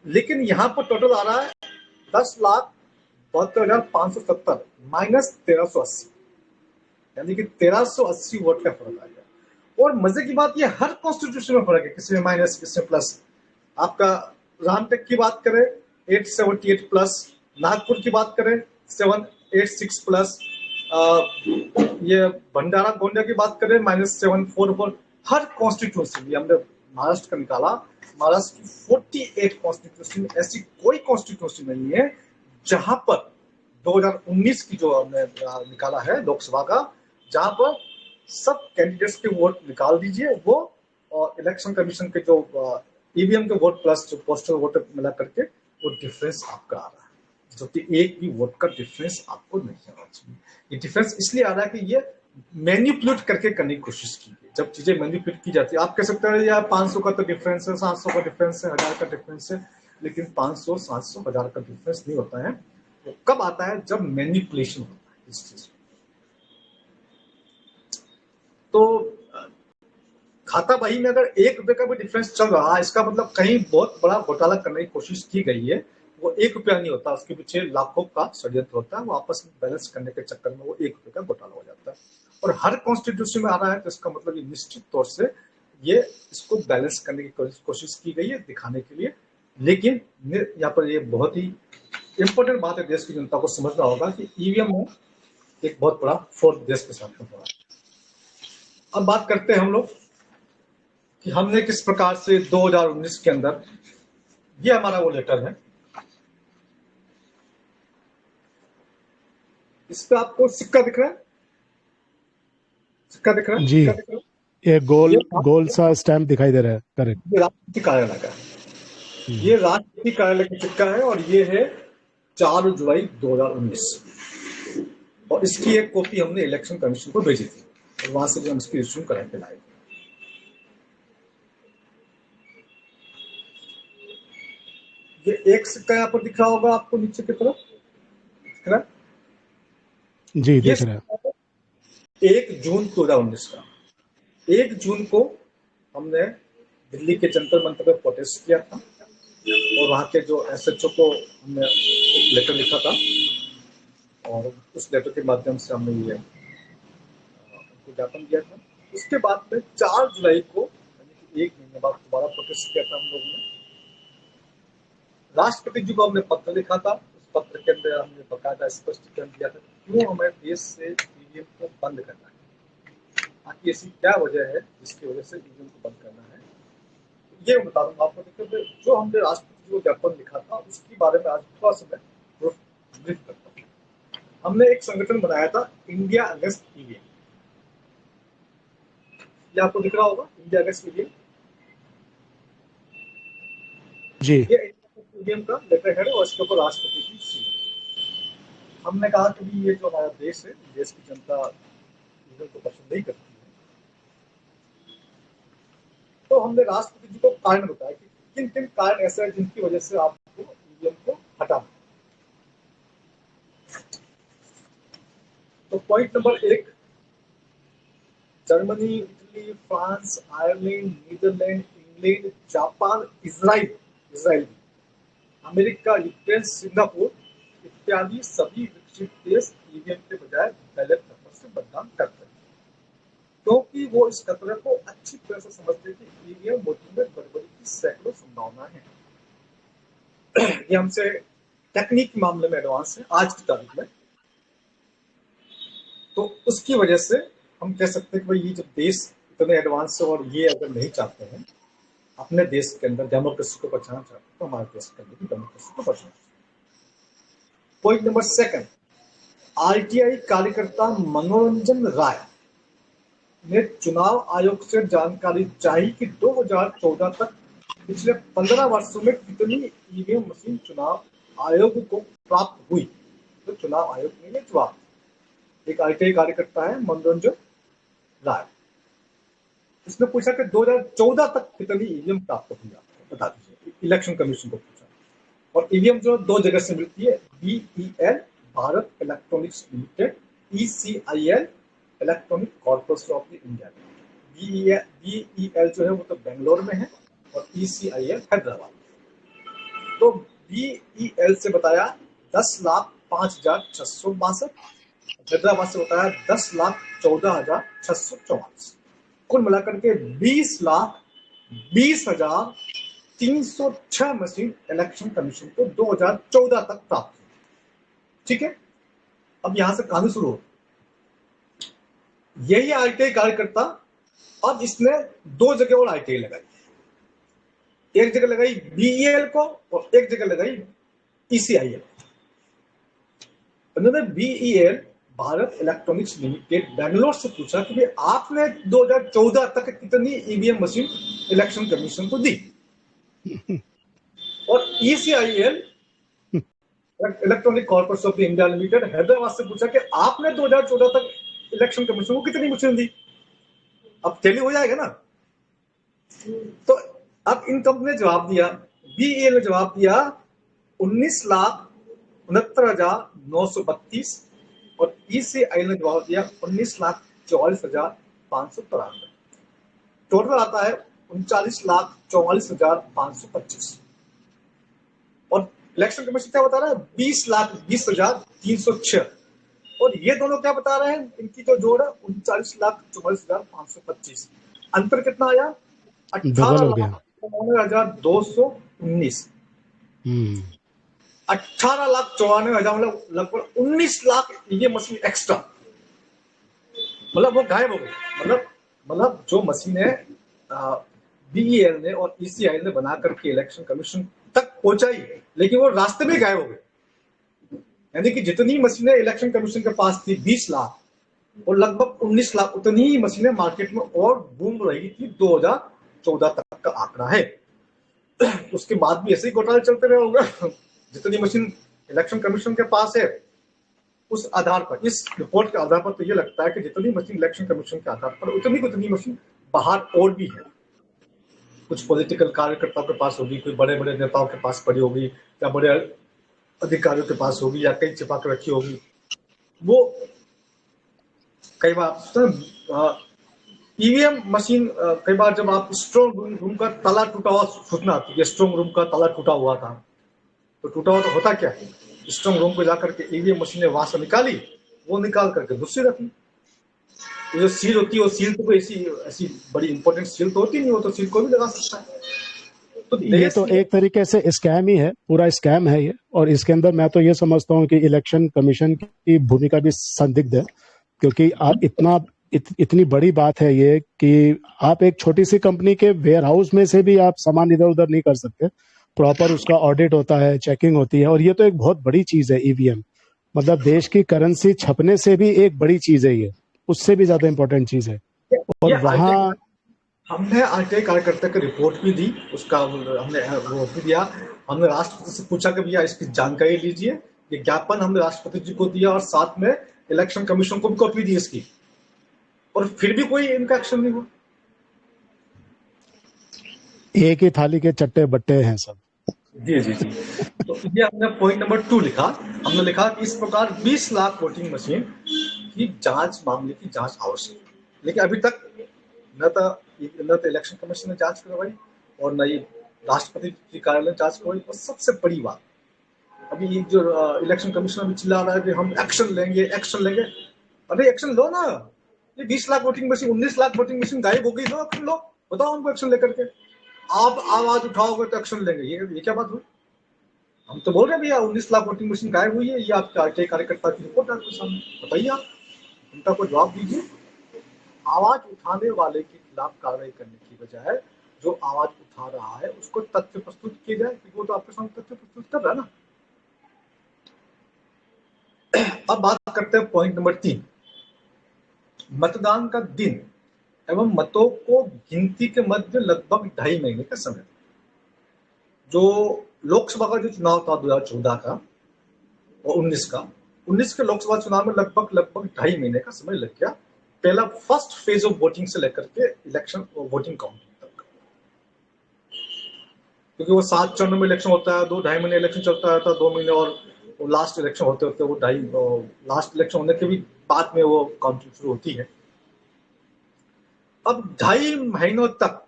लेकिन यहाँ पर टोटल आ रहा है 10,72,570 माइनस 1,380, यानी कि 1,380 वोट का फर्क आ गया। और मजे की बात, ये हर कॉन्स्टिट्यूशन में फर्क है, किसी में माइनस, किसी में प्लस। आपका रामटेक की बात करें 878 प्लस, नागपुर की बात करें 786 प्लस, ये भंडारा गोंडा की बात करें -744। हर कॉन्स्टिट्यूंसी, हमने महाराष्ट्र का निकाला, महाराष्ट्र की 48 कॉन्स्टिट्यूंसी में ऐसी कोई कॉन्स्टिट्यूंसी नहीं है जहां पर 2019 की जो हमने निकाला है लोकसभा का, जहां पर सब कैंडिडेट्स के वोट निकाल दीजिए वो, और इलेक्शन कमीशन के जो ईवीएम के वोट प्लस जो पोस्टल वोट मिला करके वो डिफरेंस आपका आ रहा है, जो कि एक भी वोट का डिफरेंस आपको नहीं आना चाहिए। ये डिफरेंस इसलिए आ रहा है कि ये मैनिपुलेट करके करने की कोशिश की गई। जब चीजें मैनिपुलेट की जाती है, आप कह सकते हैं यार 500 का तो डिफरेंस है, 700 का डिफरेंस है, 1000 का डिफरेंस है, लेकिन 500, 700, 1000 का डिफरेंस नहीं होता है। वो कब आता है? जब मैनिपुलेशन होता है इस चीज। तो खाता बही में अगर 1 रुपए का भी डिफरेंस चल रहा है, इसका मतलब कहीं बहुत बड़ा घोटाला करने की कोशिश की गई है। वो 1 रुपया नहीं होता, उसके पीछे लाखों का षड्यंत्र होता है। वो आपस में बैलेंस करने के चक्कर में वो 1 रुपए का घोटाला हो जाता है। और हर कॉन्स्टिट्यूशन में आ रहा है, तो इसका मतलब ये निश्चित तौर से ये इसको बैलेंस करने की कोशिश की गई है, दिखाने के लिए। लेकिन यहाँ पर ये बहुत ही इंपॉर्टेंट बात है, देश की जनता को समझना होगा कि ईवीएम में एक बहुत बड़ा फ्रॉड देश के साथ में हो रहा है। अब बात करते हैं हम लोग कि हमने किस प्रकार से 2019 के अंदर, ये हमारा वो लेटर है, इस पे आपको सिक्का दिख रहा है, सिक्का दिख रहा है, जी, सिक्का दिख रहा है। एक गोल सा स्टैम्प दिखाई दे रहा है। करेक्ट। ये राष्ट्रपति कार्यालय का है, ये राष्ट्रपति कार्यालय का सिक्का है, और ये है 4 जुलाई 2019, और इसकी एक कॉपी हमने इलेक्शन कमीशन को भेजी थी, और वहां से जो हम इसकी इश्यू करा के लाए थे। ये एक सिक्का यहाँ पर दिख रहा होगा आपको नीचे की तरफ, दिख रहा है? जी ये दिख रहा है। 1 जून 2019 का, 1 जून को हमने दिल्ली के जंतर मंतर पर प्रोटेस्ट किया था, और वहाँ के जो एसएचओ को हमने एक लेटर लिखा था, और उस लेटर के माध्यम से हमने ये उनको ज्ञापन दिया था। उसके बाद में 4 जुलाई को, यानी कि 1 महीने बाद दोबारा प्रोटेस्ट किया था हम लोगों ने। राष्ट्रपति जी को हमने पत्र लिखा था, उस पत्र के अंदर हमने बकायदा स्पष्टीकरण दिया था क्यों हमारे देश से ईवीएम को बंद करना है। की ऐसी क्या वजह है जिसकी वजह से ईवीएम को बंद करना है, ये मैं बता दूंगा आपको। देखिए, जो हमने राष्ट्रपति को ज्ञापन लिखा था उसके बारे में आज थोड़ा सा मैं ब्रीफ करता हूँ। हमने एक संगठन बनाया था, इंडिया अगेंस्ट ईवीएम। ये आपको दिख रहा होगा, इंडिया अगेंस्ट ईवीएम। जी ये ईवीएम का लेटर हेड है और इसके ऊपर राष्ट्रपति की सील। हमने कहा कि भी ये जो हमारा देश है, देश की जनता ईवीएम को पसंद नहीं करती है, तो हमने राष्ट्रपति जी को कारण बताया कि किन किन कारण ऐसे हैं जिनकी वजह से आपको ईवीएम को हटाना। तो point number 1, Germany, Italy, France, Ireland, Netherlands, England, Japan, Israel, America, Ukraine, Singapore इत्यादि सभी विकसित देश ईवीएम के बजाय बैलेट पेपर से मतदान करते हैं, क्योंकि वो इस खतरे को अच्छी तरह से समझते हैं कि ईवीएम वोटिंग में गड़बड़ी की सैकड़ों संभावना है। ये हमसे टेक्निक के मामले में एडवांस है आज की तारीख में। तो उसकी वजह से हम कह सकते हैं कि भाई ये जो देश इतने एडवांस है और ये अगर नहीं चाहते हैं अपने देश के अंदर डेमोक्रेसी को बचाना चाहते हैं, तो हमारे देश के अंदर भी डेमोक्रेसी को बचाना चाहिए। पॉइंट नंबर 2, आरटीआई कार्यकर्ता मनोरंजन राय ने चुनाव आयोग से जानकारी चाही कि 2014 तक पिछले 15 वर्षों में कितनी ईवीएम मशीन चुनाव आयोग को प्राप्त हुई। तो चुनाव आयोग ने ये जवाब, एक आरटीआई कार्यकर्ता है मनोरंजन राय, इसने पूछा कि 2014 तक कितनी ईवीएम प्राप्त हुई, आपको बता दीजिए। इलेक्शन कमीशन को पूछा। और ईवीएम जो 2 जगह से मिलती है, BEL Bharat electronics limited, ECIL electronic corporation of India. BEL जो है वो तो बेंगलोर में है और ईसीआईएल हैदराबाद। तो बीईएल से बताया 10,05,662, हैदराबाद से बताया 10,14,644, कुल मिलाकर के 20,20,306 मशीन इलेक्शन कमीशन को 2014 तक प्राप्त हुई। ठीक है, अब यहां से कहानी शुरू हो। यही आरटीआई कार्यकर्ता अब इसने 2 जगह और आरटीआई लगाई, एक जगह लगाई बीईएल को और एक जगह लगाई ईसीआईएल। उन्होंने BEL Bharat electronics limited Bangalore से पूछा कि आपने 2014 तक कितनी ईवीएम मशीन इलेक्शन कमीशन को दी। और ECIL electronic corporation of India limited Hyderabad से पूछा कि आपने 2014 तक इलेक्शन कमीशन को कितनी मशीन दी। अब टैली हो जाएगा ना। तो अब इन कंपनी ने जवाब दिया, बीईएल ने जवाब दिया 19,69,932 और ईसीआईएल ने जवाब दिया 19,44,593। टोटल आता है 39,44,525। और इलेक्शन कमीशन क्या बता रहा है, 20,20,306। और ये दोनों क्या बता रहे हैं, इनकी जो जोड़ है 39,44,525। अंतर कितना आया, 18,92,19। 18,94,000 मतलब लगभग 19 लाख ये मशीन एक्स्ट्रा, मतलब वो गायब हो गई। मतलब जो मशीनें बीईएल ने और ईसीआईएल ने बना करके इलेक्शन कमीशन तक पहुंचाई, लेकिन वो रास्ते में गायब हो गए। यानी कि जितनी मशीनें इलेक्शन कमीशन के पास थी 20 लाख और लगभग 19 लाख, उतनी ही मशीनें मार्केट में और घूम रही थी। 2014 तक का आंकड़ा है। उसके बाद भी ऐसे ही घोटाले चलते रहे होंगे। जितनी मशीन इलेक्शन कमीशन के पास है, उस आधार पर, इस रिपोर्ट के आधार पर तो ये लगता है कि जितनी मशीन इलेक्शन कमीशन के आधार पर, उतनी मशीन बाहर और भी है। कुछ पॉलिटिकल कार्यकर्ताओं के पास होगी, कोई बड़े बड़े नेताओं के पास पड़ी होगी, या बड़े अधिकारियों के पास होगी, या कहीं छिपा कर रखी होगी। वो कई बार ईवीएम मशीन, कई बार जब आप स्ट्रॉन्ग रूम का ताला टूटा हुआ सूचना आती है, स्ट्रॉन्ग रूम का ताला टूटा हुआ था, तो टूटा हुआ तो होता क्या है, स्ट्रॉन्ग रूम को जाकर के ईवीएम मशीन ने वहां से निकाली, वो निकाल करके दूसरी रखी। जो सील होती है, वो सील तो कोई ऐसी बड़ी इंपॉर्टेंट सील तो होती नहीं, वो तो सील को भी लगा सकता है। तो ये तो एक तरीके से स्कैम ही है, पूरा स्कैम है ये। और इसके अंदर मैं तो ये समझता हूँ कि इलेक्शन कमीशन की भूमिका भी संदिग्ध है, क्योंकि आप इतना इतनी बड़ी बात है ये कि आप एक छोटी सी कंपनी के वेयर हाउस में से भी आप सामान इधर उधर नहीं कर सकते। प्रॉपर उसका ऑडिट होता है, चेकिंग होती है, और ये तो एक बहुत बड़ी चीज है ईवीएम। मतलब देश की करेंसी छपने से भी एक बड़ी चीज है ये, उससे भी ज्यादा इंपॉर्टेंट चीज है। और ये वहाँ हमने आरटीआई कार्यकर्ता की रिपोर्ट भी दी, उसका हमने वो भी दिया। हमने राष्ट्रपति से पूछा कि भैया इसकी जानकारी लीजिए। ये ज्ञापन हमने राष्ट्रपति जी को दिया और साथ में इलेक्शन कमीशन को भी कॉपी दी इसकी, और फिर भी कोई इनका एक्शन नहीं हुआ। एक ही थाली के चट्टे बट्टे हैं सब। जी जी जी। तो ये हमने पॉइंट नंबर 2 लिखा। हमने लिखा कि इस प्रकार 20 लाख वोटिंग मशीन की जांच, मामले की जांच आवश्यक है। लेकिन अभी तक न तो इलेक्शन कमीशन ने जांच करवाई और न ही राष्ट्रपति जी कार्यालय ने जांच करवाई। और सबसे बड़ी बात, अभी ये जो इलेक्शन कमीशन अभी चिल्ला रहा है कि हम एक्शन लेंगे, एक्शन लेंगे। अरे एक्शन लो ना। ये 20 lakh voting machine, 19 lakh voting machine गायब हो गई, लो एक्शन लो। बताओ हमको एक्शन लेकर के। आप आवाज उठाओगे तो एक्शन लेंगे, ये क्या बात हुई? हम तो बोल रहे हैं भैया 19 लाख वोटिंग मशीन गायब हुई है, ये आपके आरटीआई कार्यकर्ता की रिपोर्ट है आपके सामने। बताइए आप, उनका कोई जवाब दीजिए। आवाज उठाने वाले के खिलाफ कार्रवाई करने की बजाय जो आवाज उठा रहा है उसको तथ्य प्रस्तुत किए जाए, क्योंकि वो तो आपके सामने तथ्य प्रस्तुत कर रहा है ना। अब बात करते हैं पॉइंट नंबर 3, मतदान का दिन एवं मतों को गिनती के मध्य लगभग 2.5 महीने का समय। जो लोकसभा का जो चुनाव था 2014 का और 19 का, 19 के लोकसभा चुनाव में लगभग 2.5 महीने का समय लग गया। पहला फर्स्ट फेज ऑफ वोटिंग से लेकर के इलेक्शन वोटिंग काउंटिंग तक, क्योंकि वो 7 चरणों में इलेक्शन होता है, 2-2.5 महीने इलेक्शन चलता रहता है, 2 महीने और लास्ट इलेक्शन होते होते वो लास्ट इलेक्शन होने के भी बाद में वो काउंटिंग शुरू होती है। अब 2.5 महीनों तक,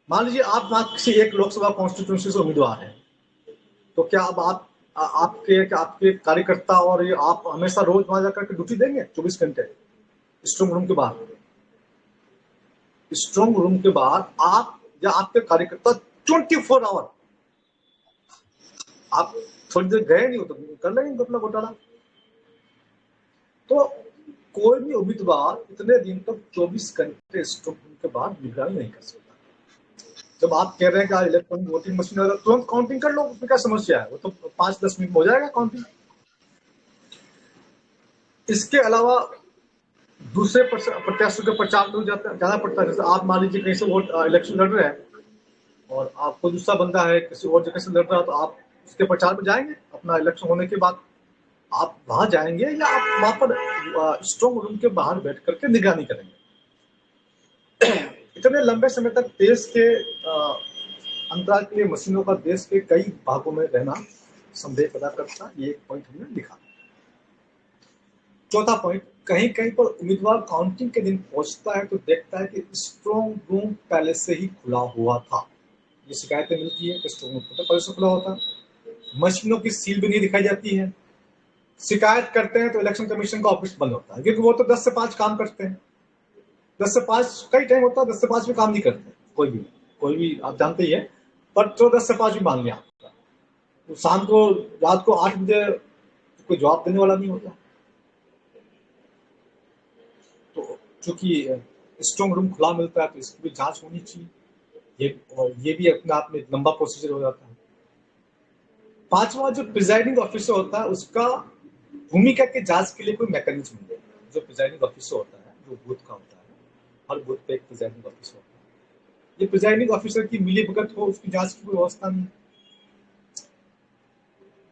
मान लीजिए आप किसी एक लोकसभा कॉन्स्टिट्यूंसी से उम्मीदवार हैं, तो क्या अब आपके कार्यकर्ता और ये आप हमेशा रोज वहां जाकर के ड्यूटी देंगे 24 घंटे स्ट्रांग रूम के बाहर? स्ट्रांग रूम के बाहर आप या आपके कार्यकर्ता 24 आवर, आप थोड़ी देर गए नहीं हो तो कर लेंगे अपना घोटाला। तो कोई भी उम्मीदवार इतने दिन तक 24 घंटे स्ट्रांग रूम के बाहर निगरानी नहीं कर सकता। जब आप कह रहे हैं कि इलेक्ट्रॉनिक वोटिंग मशीन है, तुरंत काउंटिंग कर लो, उसमें क्या समस्या है? वो तो 5-10 मिनट में हो जाएगा काउंटिंग। इसके अलावा दूसरे प्रत्याशियों के प्रचार में जाना पड़ता है। जैसे आप मान लीजिए कहीं से वोट इलेक्शन लड़ रहे हैं और आपको दूसरा बंदा है किसी और जगह से लड़ रहा है, तो आप उसके प्रचार में जाएंगे अपना इलेक्शन होने के बाद? आप वहां जाएंगे या आप वहां पर स्ट्रांग रूम के बाहर बैठ करके निगरानी करेंगे? इतने लंबे समय तक देश के अंतराल के लिए मशीनों का देश के कई भागों में रहना संदेह पैदा करता, ये एक पॉइंट हमने लिखा। चौथा पॉइंट, कहीं कहीं पर उम्मीदवार काउंटिंग के दिन पहुंचता है तो देखता है कि स्ट्रांग रूम पहले से ही खुला हुआ था। ये शिकायतें मिलती है कि स्ट्रांग रूम पहले से खुला होता है, मशीनों की सील भी नहीं दिखाई जाती है। शिकायत करते हैं तो इलेक्शन कमीशन का ऑफिस बंद होता है, क्योंकि वो तो 10 से 5 काम करते हैं। 10 से 5 कई टाइम होता है, 10 से 5 भी काम नहीं करते कोई भी आप जानते ही है। पर तो 10 से 5 भी मान लिया आपका, तो शाम को रात को 8 बजे कोई जवाब देने वाला नहीं होता। तो चूंकि स्ट्रांग रूम खुला मिलता है तो इसकी भी जांच होनी चाहिए। ये भी अपने आप में एक लंबा प्रोसीजर हो जाता है। 5वां, जो प्रिजाइडिंग ऑफिसर होता है उसका भूमिका की जांच के लिए कोई मैकेनिज्म नहीं है। जो प्रिजाइडिंग ऑफिसर होता है, जो बूथ का होता है, हर बूथ पे एक प्रिजाइडिंग ऑफिसर होता है। ये प्रिजाइडिंग ऑफिसर की मिलीभगत हो, उसकी जांच की कोई व्यवस्था नहीं।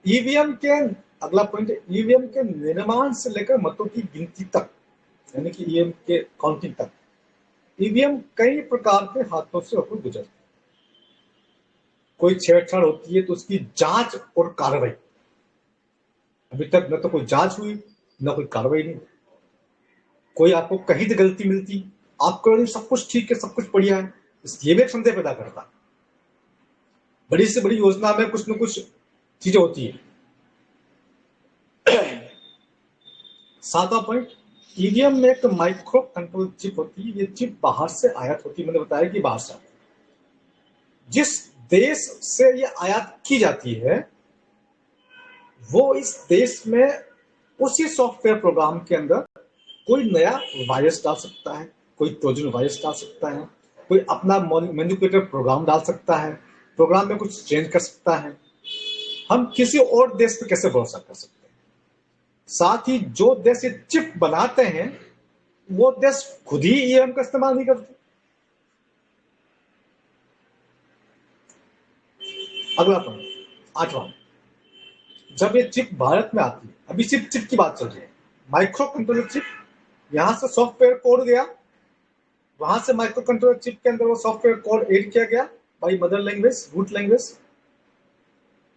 ईवीएम के अगला पॉइंट, ईवीएम के निर्माण से लेकर मतों की गिनती तक, यानी कि ईवीएम के काउंटिंग तक, ईवीएम कई प्रकार के हाथों से होकर गुजरते हैं। कोई छेड़छाड़ होती है तो उसकी जांच और कार्रवाई, अभी तक न तो कोई जांच हुई न कोई कार्रवाई नहीं। कोई आपको कहीं तो गलती मिलती, आपको सब कुछ ठीक है, सब कुछ बढ़िया है, ये भी एक संदेह पैदा करता। बड़ी से बड़ी योजना में कुछ न कुछ चीजें होती है। 7वां पॉइंट, ईवीएम में एक माइक्रो कंट्रोल चिप होती है। ये चिप बाहर से आयात होती है, मैंने बताया कि बाहर से आती है। जिस देश से ये आयात की जाती है वो इस देश में उसी सॉफ्टवेयर प्रोग्राम के अंदर कोई नया वायरस डाल सकता है, कोई ट्रोजन वायरस डाल सकता है, कोई अपना मैनिपुलेटर प्रोग्राम डाल सकता है, प्रोग्राम में कुछ चेंज कर सकता है। हम किसी और देश पे कैसे भरोसा कर सकते हैं? साथ ही जो देश ये चिप बनाते हैं वो देश खुद ही ईवीएम का इस्तेमाल नहीं करते। अगला पॉइंट, 8वां, जब ये चिप भारत में आती है, अभी सिर्फ चिप की बात चल रही है, माइक्रो कंट्रोलर चिप, यहां से सॉफ्टवेयर कोड गया, वहां से माइक्रो कंट्रोलर चिप के अंदर वो सॉफ्टवेयर कोड एड किया गया by mother language, root language.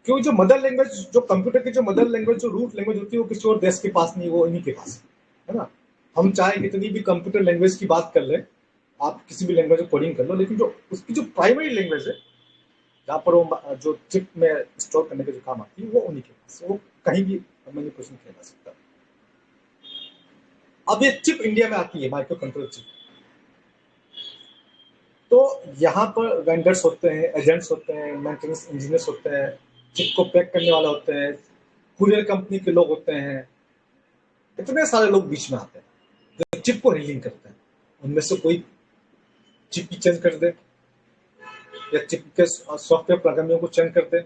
क्योंकि जो मदर लैंग्वेज, जो कंप्यूटर की जो मदर लैंग्वेज, जो रूट लैंग्वेज होती है, वो किसी और देश के पास नहीं, वो इन्हीं के पास है ना। हम चाहे कितनी भी कंप्यूटर लैंग्वेज की बात कर ले, आप किसी भी लैंग्वेज में कोडिंग कर लो, लेकिन जो उसकी जो प्राइमरी लैंग्वेज है, जहाँ पर वो जो चिप में स्टोर करने के जो काम आती है, वो उन्हीं के पास, वो कहीं भी मैनिपुलेशन किया जा सकता है। अब ये चिप इंडिया में आती है, माइक्रो कंट्रोलर चिप, तो यहाँ पर वेंडर्स होते हैं, एजेंट्स होते हैं, मेंटेनेंस इंजीनियर्स होते हैं, चिप को पैक करने वाले होते हैं, कुरियर कंपनी के लोग होते हैं, इतने सारे लोग बीच में आते हैं जो चिप को रीलिंग करते हैं। उनमें से कोई चिप की चेंज कर दे या चिप के सॉफ्टवेयर प्रोग्रामिंग को चेंज कर दे,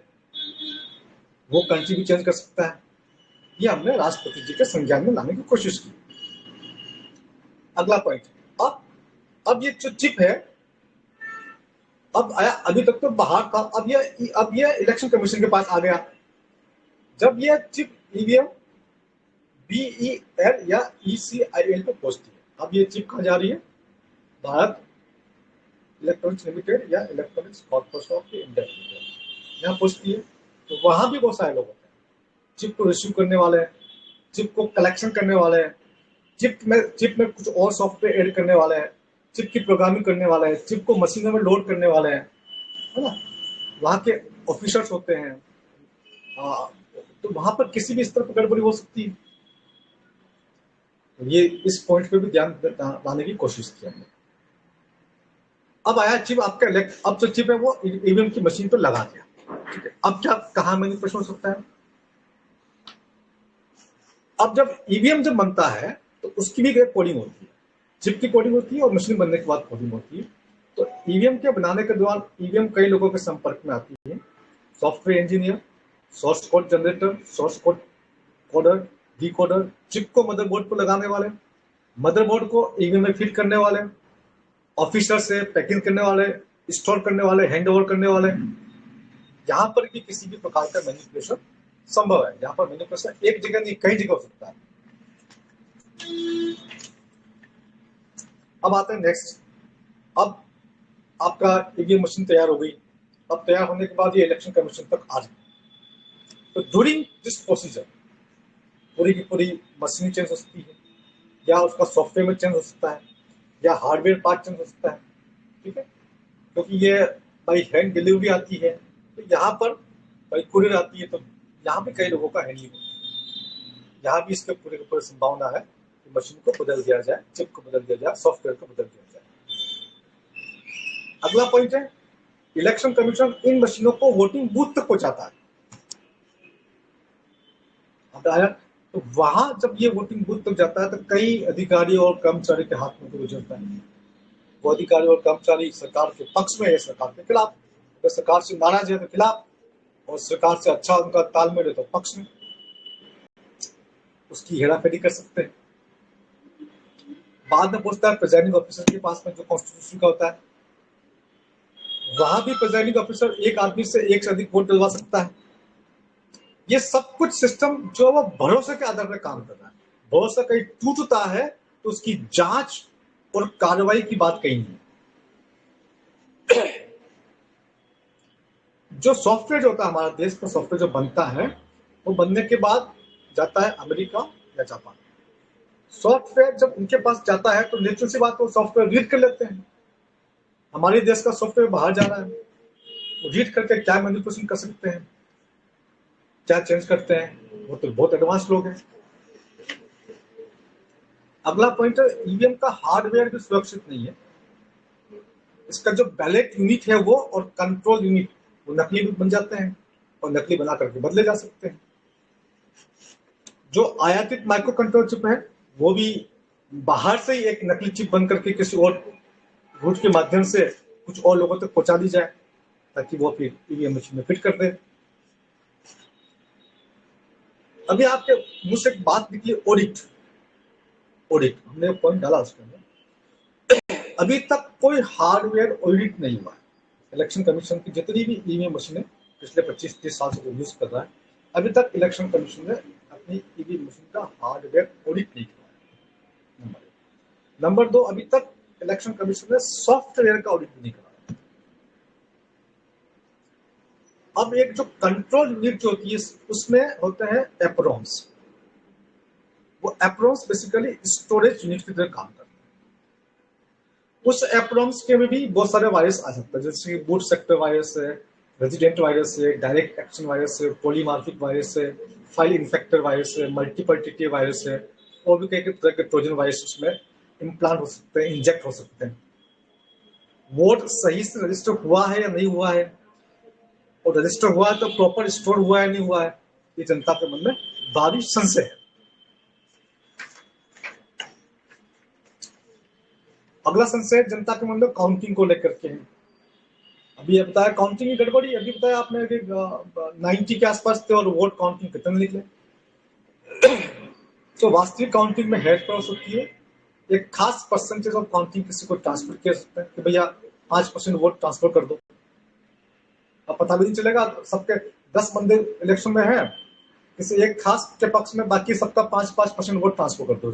वो कंट्री भी चेंज कर सकता है। ये हमने राष्ट्रपति जी के संज्ञान में लाने की कोशिश की। अगला पॉइंट, अब ये जो चिप है, अब आया, अभी तक तो बाहर था, अब ये इलेक्शन कमीशन के पास आ गया। जब ये चिप ईवीएम BEL या ECIL पे पहुंचती है, अब ये चिप कहाँ जा रही है? भारत इलेक्ट्रॉनिक्स लिमिटेड या इलेक्ट्रॉनिक्स कॉर्पोरेशन ऑफ इंडिया यहाँ पहुंचती है। तो वहां भी बहुत सारे लोग होते हैं, चिप को रिसीव करने वाले हैं, चिप को कलेक्शन करने वाले हैं, चिप में कुछ और सॉफ्टवेयर ऐड करने वाले हैं, चिप की प्रोग्रामिंग करने वाले हैं, चिप को मशीनों में लोड करने वाले हैं, है ना। वहाँ के ऑफिसर्स होते हैं, तो वहां पर किसी भी स्तर पर गड़बड़ी हो सकती है। ये इस पॉइंट पे भी ध्यान लाने की कोशिश की हमने। अब आया चिप, अब जो चिप है वो ईवीएम की मशीन पर लगा दिया, ठीक है। अब क्या, कहाँ मैनिपुलेशन हो सकता है? अब जब ईवीएम जब बनता है तो उसकी भी एक कोडिंग होती है, चिप की कोडिंग होती है और मशीन बनने के बाद कोडिंग होती है। तो ईवीएम के बनाने के दौरान ईवीएम कई लोगों के संपर्क में आती है, software engineer, source code generator, source code coder, decoder, chip को मदरबोर्ड पर लगाने वाले, मदरबोर्ड को ईवीएम में फिट करने वाले, ऑफिसर से पैकिंग करने वाले, स्टोर करने वाले, हैंड ओवर करने वाले। यहाँ पर भी किसी भी प्रकार का मैनिपुलेशन संभव है। यहाँ पर मैनिपुलेशन एक जगह नहीं, कई जगह हो सकता है। अब आते हैं नेक्स्ट। अब आपका ईवीएम मशीन तैयार हो गई, अब तैयार होने के बाद ये इलेक्शन कमीशन तक आ जाए। तो ड्यूरिंग दिस प्रोसीजर पूरी की पूरी मशीन चेंज हो सकती है, या उसका सॉफ्टवेयर में चेंज हो सकता है, या हार्डवेयर पार्ट चेंज हो सकता है, ठीक है। क्योंकि ये बाई हैंड डिलीवरी आती है, तो यहाँ पर बाई कुरियर आती है, तो यहाँ भी कई लोगों का हैंडलिंग होता है। यहाँ भी इसके पूरे की पूरी संभावना है कि मशीन को बदल दिया जाए, चिप को बदल दिया जाए, सॉफ्टवेयर को बदल दिया जाए। अगला पॉइंट है, इलेक्शन कमीशन इन मशीनों को वोटिंग बूथ तक पहुंचाता है। तो वहां जब ये वोटिंग बूथ तक जाता है तो कई अधिकारी और कर्मचारी के हाथ में तो गुजरता है। वो अधिकारी और कर्मचारी सरकार के पक्ष में है, सरकार के खिलाफ, अगर सरकार से नाराज है तो खिलाफ, और सरकार से अच्छा उनका तालमेल है तो पक्ष में, उसकी हेराफेरी कर सकते हैं। बाद में पहुंचता है प्रिजाइडिंग ऑफिसर के पास में, जो कॉन्स्टिट्यूशन का होता है। वहां भी प्रिजाइडिंग ऑफिसर एक आदमी से एक से अधिक वोट दिलवा सकता है। ये सब कुछ सिस्टम जो वो भरोसे के आधार पर काम कर रहा है। भरोसा कहीं टूटता है तो उसकी जांच और कार्रवाई की बात कहीं नहीं। जो सॉफ्टवेयर जो होता है, हमारा देश का सॉफ्टवेयर जो बनता है, वो बनने के बाद जाता है अमेरिका या जापान। सॉफ्टवेयर जब उनके पास जाता है तो नेचुरल सी बात, वो सॉफ्टवेयर रीड कर लेते हैं। हमारे देश का सॉफ्टवेयर बाहर जा रहा है, वो रीड करके क्या मैनिपुलेशन कर सकते हैं, क्या चेंज करते हैं, वो तो बहुत एडवांस लोग हैं। अगला पॉइंट है, ईवीएम का हार्डवेयर भी सुरक्षित नहीं है। इसका जो बैलेट यूनिट है वो और कंट्रोल यूनिट, वो नकली भी बन जाते हैं और नकली बना करके बदले जा सकते हैं। जो आयातित माइक्रो कंट्रोलर चिप है वो भी बाहर से ही एक नकली चिप बन करके किसी और रूट के माध्यम से कुछ और लोगों तक पहुंचा दी जाए, ताकि वो फिर ईवीएम मशीन में फिट कर दे। अभी आपके मुंह से एक बात निकली, ऑडिट। ऑडिट हमने पॉइंट डाला उसके अंदर, अभी तक कोई हार्डवेयर ऑडिट नहीं हुआ है। इलेक्शन कमीशन की जितनी भी ईवीएम मशीनें पिछले 25-30 साल से जो यूज कर रहा है, अभी तक इलेक्शन कमीशन ने अपनी ईवीएम मशीन का हार्डवेयर ऑडिट नहीं किया है। नंबर 2, अभी तक इलेक्शन कमीशन ने सॉफ्टवेयर का ऑडिट नहीं कराया। अब एक जो कंट्रोल यूनिट जो होती है उसमें होते हैं एप्रोन्स। वो एप्रोन्स बेसिकली स्टोरेज यूनिट की तरह काम करते हैं। उस एप्रोन्स के में भी बहुत सारे वायरस आ सकते हैं, जैसे बूट सेक्टर वायरस है, रेजिडेंट वायरस है, डायरेक्ट एक्शन वायरस है, पॉलीमार्फिक वायरस है, फाइल इन्फेक्टर वायरस है, मल्टीपल टीटी वायरस है, और भी कई तरह के ट्रोजन वायरस उसमें इम्प्लांट हो सकते हैं, इंजेक्ट हो सकते हैं। वोट सही से रजिस्टर हुआ है या नहीं हुआ है, और रजिस्टर हुआ है तो प्रॉपर स्टोर हुआ है नहीं हुआ है, ये जनता के मन में भारी संशय है। अगला संशय जनता के मन में काउंटिंग को लेकर के है। अभी ये बताया काउंटिंग की गड़बड़ी, अभी बताया आपने कि 90 के आसपास थे और वोट काउंटिंग कितने निकले। तो वास्तविक काउंटिंग में हेड हो सकती है, एक खास परसेंटेज ऑफ काउंटिंग किसी को ट्रांसफर किया सकता है कि भैया 5% वोट ट्रांसफर कर दो। अब पता भी नहीं चलेगा, सबके 10 बंदे इलेक्शन में हैं, किसी एक खास के पक्ष में बाकी सबका 5% वोट ट्रांसफर कर दो।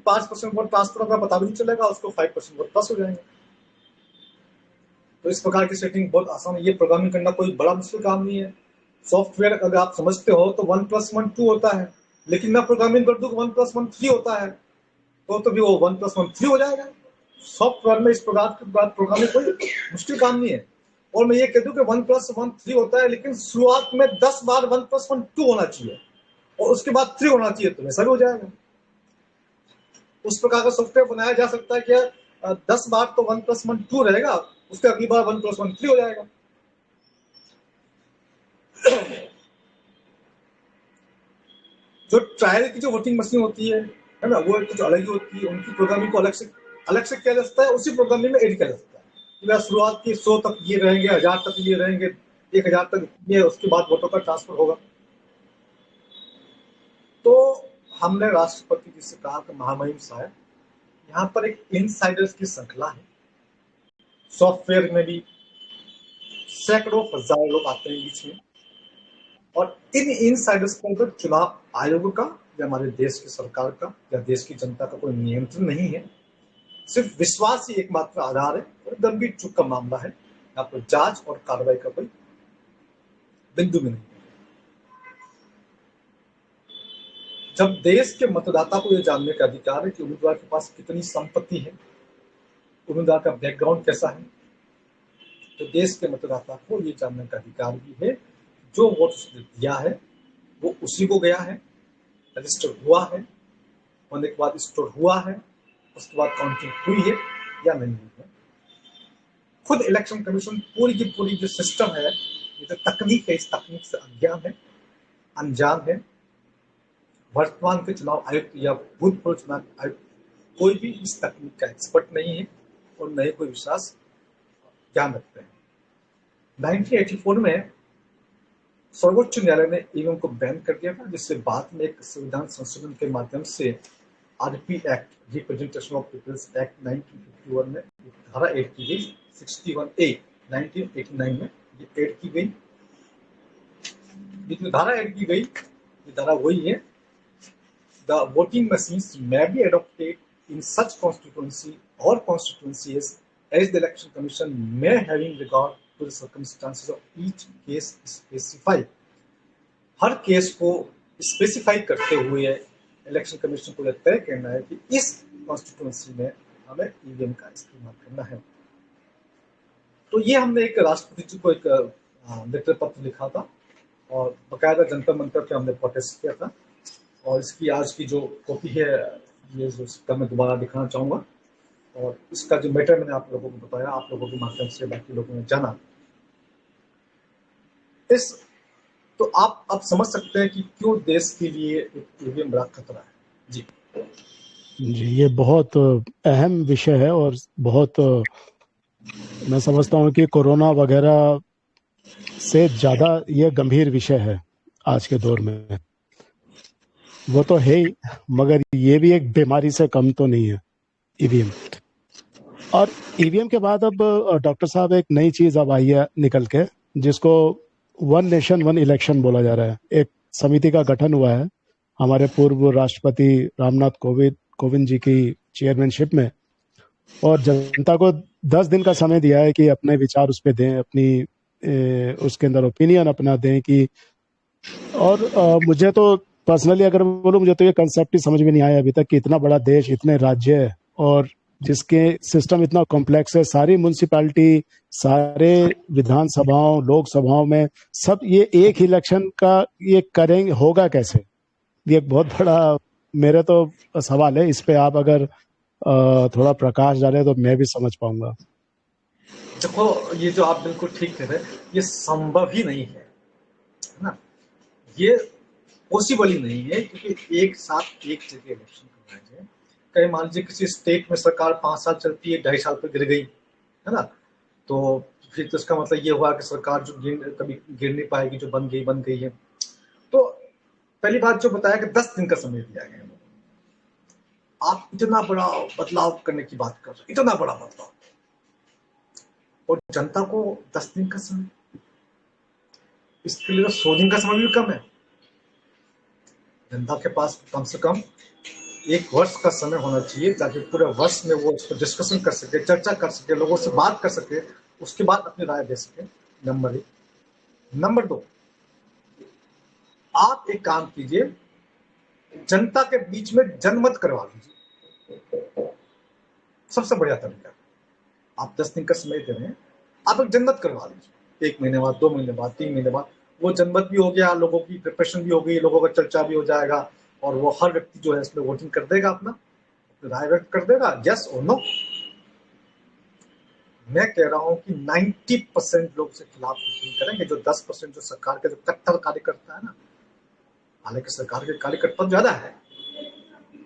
5% वोट ट्रांसफर होगा, पता भी नहीं चलेगा, उसको 5% वोट प्लस हो जाएंगे। तो इस प्रकार की सेटिंग बहुत आसान है, ये प्रोग्रामिंग करना कोई बड़ा मुश्किल काम नहीं है। सॉफ्टवेयर अगर आप समझते हो तो 1+1 2 होता है, लेकिन मैं प्रोग्रामिंग कर दूं 1+1 3 होता है, तो भी वो 1+1 3 हो जाएगा। सॉफ्टवेयर में इस प्रकार की प्रोग्रामिंग कोई मुश्किल काम नहीं है। और मैं ये कह दूं कि 1+1 3 होता है, लेकिन शुरुआत में 10 बार 1+1 2 होना चाहिए और उसके बाद 3 होना चाहिए, तो वैसा भी हो जाएगा। उस प्रकार का सॉफ्टवेयर बनाया जा सकता है कि 10 बार तो 1+1 2 रहेगा, उसके अगली बार 1+1 3 हो जाएगा। जो ट्रायल की जो वोटिंग मशीन होती है ना, वो कुछ अलग ही होती है, उनकी प्रोग्रामिंग को अलग से किया जा सकता है, उसी प्रोग्रामिंग में एडिट किया जा सकता है कि शुरुआत की 100 तक ये रहेंगे, 1000 तक ये रहेंगे, 1000 तक ये, उसके बाद वोटों का ट्रांसफर होगा। तो हमने राष्ट्रपति जी से कहा कि महामहिम साहब, यहाँ पर एक इनसाइडर्स की श्रृंखला है, सॉफ्टवेयर में भी सैकड़ों हजारों लोग आते हैं बीच में, और इन इनसाइडर्स पर तो चुनाव आयोग का या हमारे देश की सरकार का या देश की जनता का कोई नियंत्रण नहीं है। सिर्फ विश्वास ही एकमात्र आधार है, और गंभीर चूक का मामला है, यहाँ पर जांच और कार्रवाई का कोई बिंदु भी नहीं। जब देश के मतदाता को यह जानने का अधिकार है कि उम्मीदवार के पास कितनी संपत्ति है, उम्मीदवार का बैकग्राउंड कैसा है, तो देश के मतदाता को यह जानने का अधिकार भी है जो वोट उसने दिया है वो उसी को गया है, रजिस्टर हुआ है, होने के बाद स्टोर हुआ है, उसके बाद काउंटिंग हुई है या नहीं हुई है। खुद इलेक्शन कमीशन पूरी की पूरी जो सिस्टम है, ये जो तकनीक है, इस तकनीक से अज्ञान है, अनजान है। वर्तमान के चुनाव आयुक्त या भूतपूर्व चुनाव आयुक्त कोई भी इस तकनीक का एक्सपर्ट नहीं है और न ही कोई विश्वास ज्ञान रखते हैं। 1984 में सर्वोच्च न्यायालय ने ईवीएम को बैन कर दिया था, जिससे बाद में एक संविधान संशोधन के माध्यम से RP act, representation of people's act 1951 में धारा ऐड की गई, 61A 1989 में ये ऐड की गई। ये जो धारा ऐड की गई, ये धारा वही है, the voting machines may be adopted in such constituency or constituencies as the election commission may having regard to the circumstances of each case specify। Her case को स्पेसिफाई करते हुए इलेक्शन कमीशन को तय करना है कि इस कॉन्स्टिट्यूएंसी में हमें ईवीएम का इस्तेमाल करना है। तो ये हमने एक राष्ट्रपति जी को एक लेटर पत्र लिखा था और बकायदा जंतर मंतर पे हमने प्रोटेस्ट किया था, और इसकी आज की जो कॉपी है ये जो मैं दोबारा दिखाना चाहूँगा, और इसका जो मैटर मैंने आप लोगों को बताया, आप लोगों के माध्यम से बाकी लोगों ने जाना। इस तो आप समझ सकते हैं कि क्यों देश के लिए ईवीएम बड़ा खतरा है। जी। जी, ये बहुत अहम विषय है और बहुत मैं समझता हूँ कि कोरोना वगैरह से ज़्यादा ये गंभीर विषय है आज के दौर में। वो तो है ही, मगर ये भी एक बीमारी से कम तो नहीं है, ईवीएम। और ईवीएम के बाद अब डॉक्टर साहब एक नई चीज़ अब आई है निकल के, जिसको वन नेशन वन इलेक्शन बोला जा रहा है। एक समिति का गठन हुआ है हमारे पूर्व राष्ट्रपति रामनाथ कोविंद कोविंद जी की चेयरमैनशिप में, और जनता को 10 दिन का समय दिया है कि अपने विचार उस पर दें, अपनी उसके अंदर ओपिनियन अपना दें कि। और मुझे तो पर्सनली अगर मैं बोलूं, मुझे तो ये कंसेप्ट ही समझ में नहीं आया अभी तक कि इतना बड़ा देश, इतने राज्य है, और जिसके सिस्टम इतना कॉम्प्लेक्स है, सारी म्युनिसिपैलिटी, सारे विधानसभाओं लोकसभाओं में सब ये एक ही इलेक्शन का ये करेंगे, होगा कैसे? ये एक बहुत बड़ा मेरे तो सवाल है। इस पे आप अगर थोड़ा प्रकाश डालें तो मैं भी समझ पाऊंगा। देखो, ये जो आप बिल्कुल ठीक कह रहे हैं, ये संभव ही नहीं है ना। ये पॉसिबल ही नहीं है, क्योंकि एक साथ एक जगह इलेक्शन करवाए जाए। कहीं मान लीजिए किसी स्टेट में सरकार 5 साल चलती है, 2.5 साल पर गिर गई, है ना, तो फिर तो इसका मतलब ये हुआ कि सरकार जो कभी गिर नहीं पाएगी, जो बन गई है। तो पहली बात जो बताया कि 10 दिन का समय दिया गया है। आप इतना बड़ा बदलाव करने की बात कर रहे हैं, इतना बड़ा बदलाव, और जनता को 10 दिन का समय, इसके लिए तो 100 दिन का समय भी कम है। जनता के पास कम से कम 1 वर्ष का समय होना चाहिए, ताकि पूरे वर्ष में वो इस पर डिस्कशन कर सके, चर्चा कर सके, लोगों से बात कर सके, उसके बाद अपनी राय दे सके। नंबर 1। नंबर 2, आप एक काम कीजिए, जनता के बीच में जनमत करवा लीजिए। सबसे बढ़िया तरीका, आप 10 दिन का समय दे रहे हैं, आप एक जनमत करवा लीजिए। 1 महीने बाद, 2 महीने बाद, 3 महीने बाद वो जनमत भी हो गया, लोगों की प्रिपरेशन भी हो गई, लोगों का चर्चा भी हो जाएगा, और वो हर व्यक्ति जो है इसमें वोटिंग कर देगा, अपना राय व्यक्त कर देगा, यस और नो। मैं कह रहा हूं कि 90% लोग से खिलाफ वोटिंग करेंगे। जो 10% जो सरकार के जो कट्टर कार्यकर्ता है ना, हालांकि सरकार के कार्यकर्ता ज्यादा है,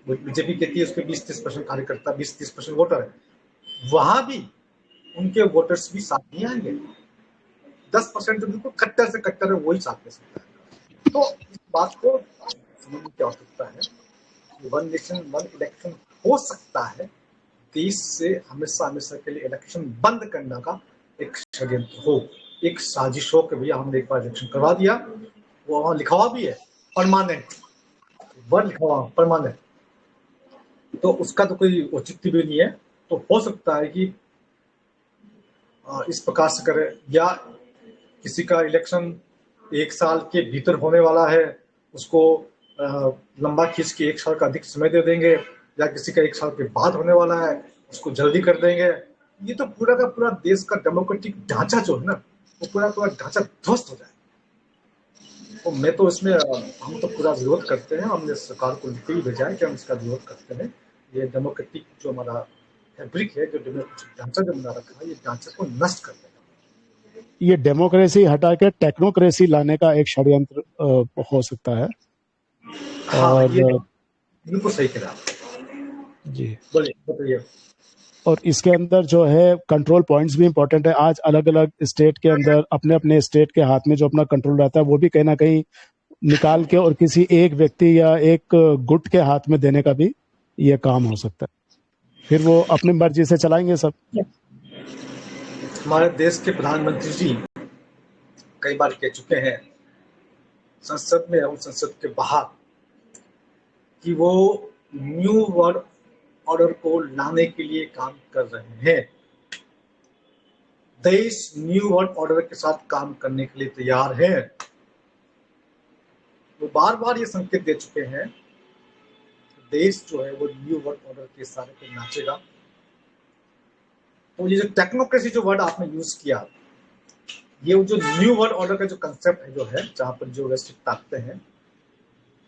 बीजेपी कहती है उसके 20-30% कार्यकर्ता, 20-30% वोटर है, वहां भी उनके वोटर्स भी साथ नहीं आएंगे। 10% जो बिल्कुल कट्टर से कट्टर है, वही साथ में सकता है। तो इस बात को समझने की आवश्यकता है कि वन नेशन वन इलेक्शन हो सकता है देश से हमेशा हमेशा के लिए इलेक्शन बंद करने का एक षड्यंत्र हो, एक साजिश हो कि भैया हमने एक बार इलेक्शन करवा दिया, वो वहां लिखा हुआ भी है परमानेंट, वर्ड लिखा हुआ परमानेंट, तो उसका तो कोई औचित्य भी नहीं है। तो हो सकता है कि इस प्रकार से करे, या किसी का इलेक्शन 1 साल के भीतर होने वाला है, उसको लंबा खींच के 1 साल का अधिक समय दे देंगे, या किसी का 1 साल के बाद होने वाला है उसको जल्दी कर देंगे। ये तो पूरा का पूरा देश का डेमोक्रेटिक ढांचा जो है ना, वो पूरा पूरा ढांचा ध्वस्त हो जाए। तो मैं तो इसमें हम तो पूरा विरोध करते हैं, हमने सरकार को लिख के ही भेजा है कि हम इसका विरोध करते हैं। ये डेमोक्रेटिक जो हमारा फैब्रिक है, जो डेमोक्रेटिक ढांचा जो बना रखा है, ये ढांचे को नष्ट कर देगा। ये डेमोक्रेसी हटा के टेक्नोक्रेसी लाने का एक षड्यंत्र हो सकता है। हाँ, ये और बिल्कुल सही कह रहा आप। जी, बोलिए, बताइए। और इसके अंदर जो है कंट्रोल पॉइंट्स भी इंपॉर्टेंट है। आज अलग अलग स्टेट के अंदर अपने अपने स्टेट के हाथ में जो अपना कंट्रोल रहता है, वो भी कहीं ना कहीं निकाल के और किसी एक व्यक्ति या एक गुट के हाथ में देने का भी ये काम हो सकता है। फिर वो अपनी मर्जी से चलाएंगे सब। हमारे देश के प्रधानमंत्री जी कई बार कह चुके हैं, संसद में और संसद के बाहर, कि वो न्यू वर्ल्ड ऑर्डर को लाने के लिए काम कर रहे हैं। देश न्यू वर्ल्ड ऑर्डर के साथ काम करने के लिए तैयार है। वो बार बार ये संकेत दे चुके हैं, देश जो है वो न्यू वर्ल्ड ऑर्डर के सारे पे नाचेगा। तो ये जो टेक्नोक्रेसी जो वर्ड आपने यूज किया, ये जो न्यू वर्ल्ड ऑर्डर का जो कंसेप्ट है, जो है जहां पर जो वैश्विक ताकतें हैं,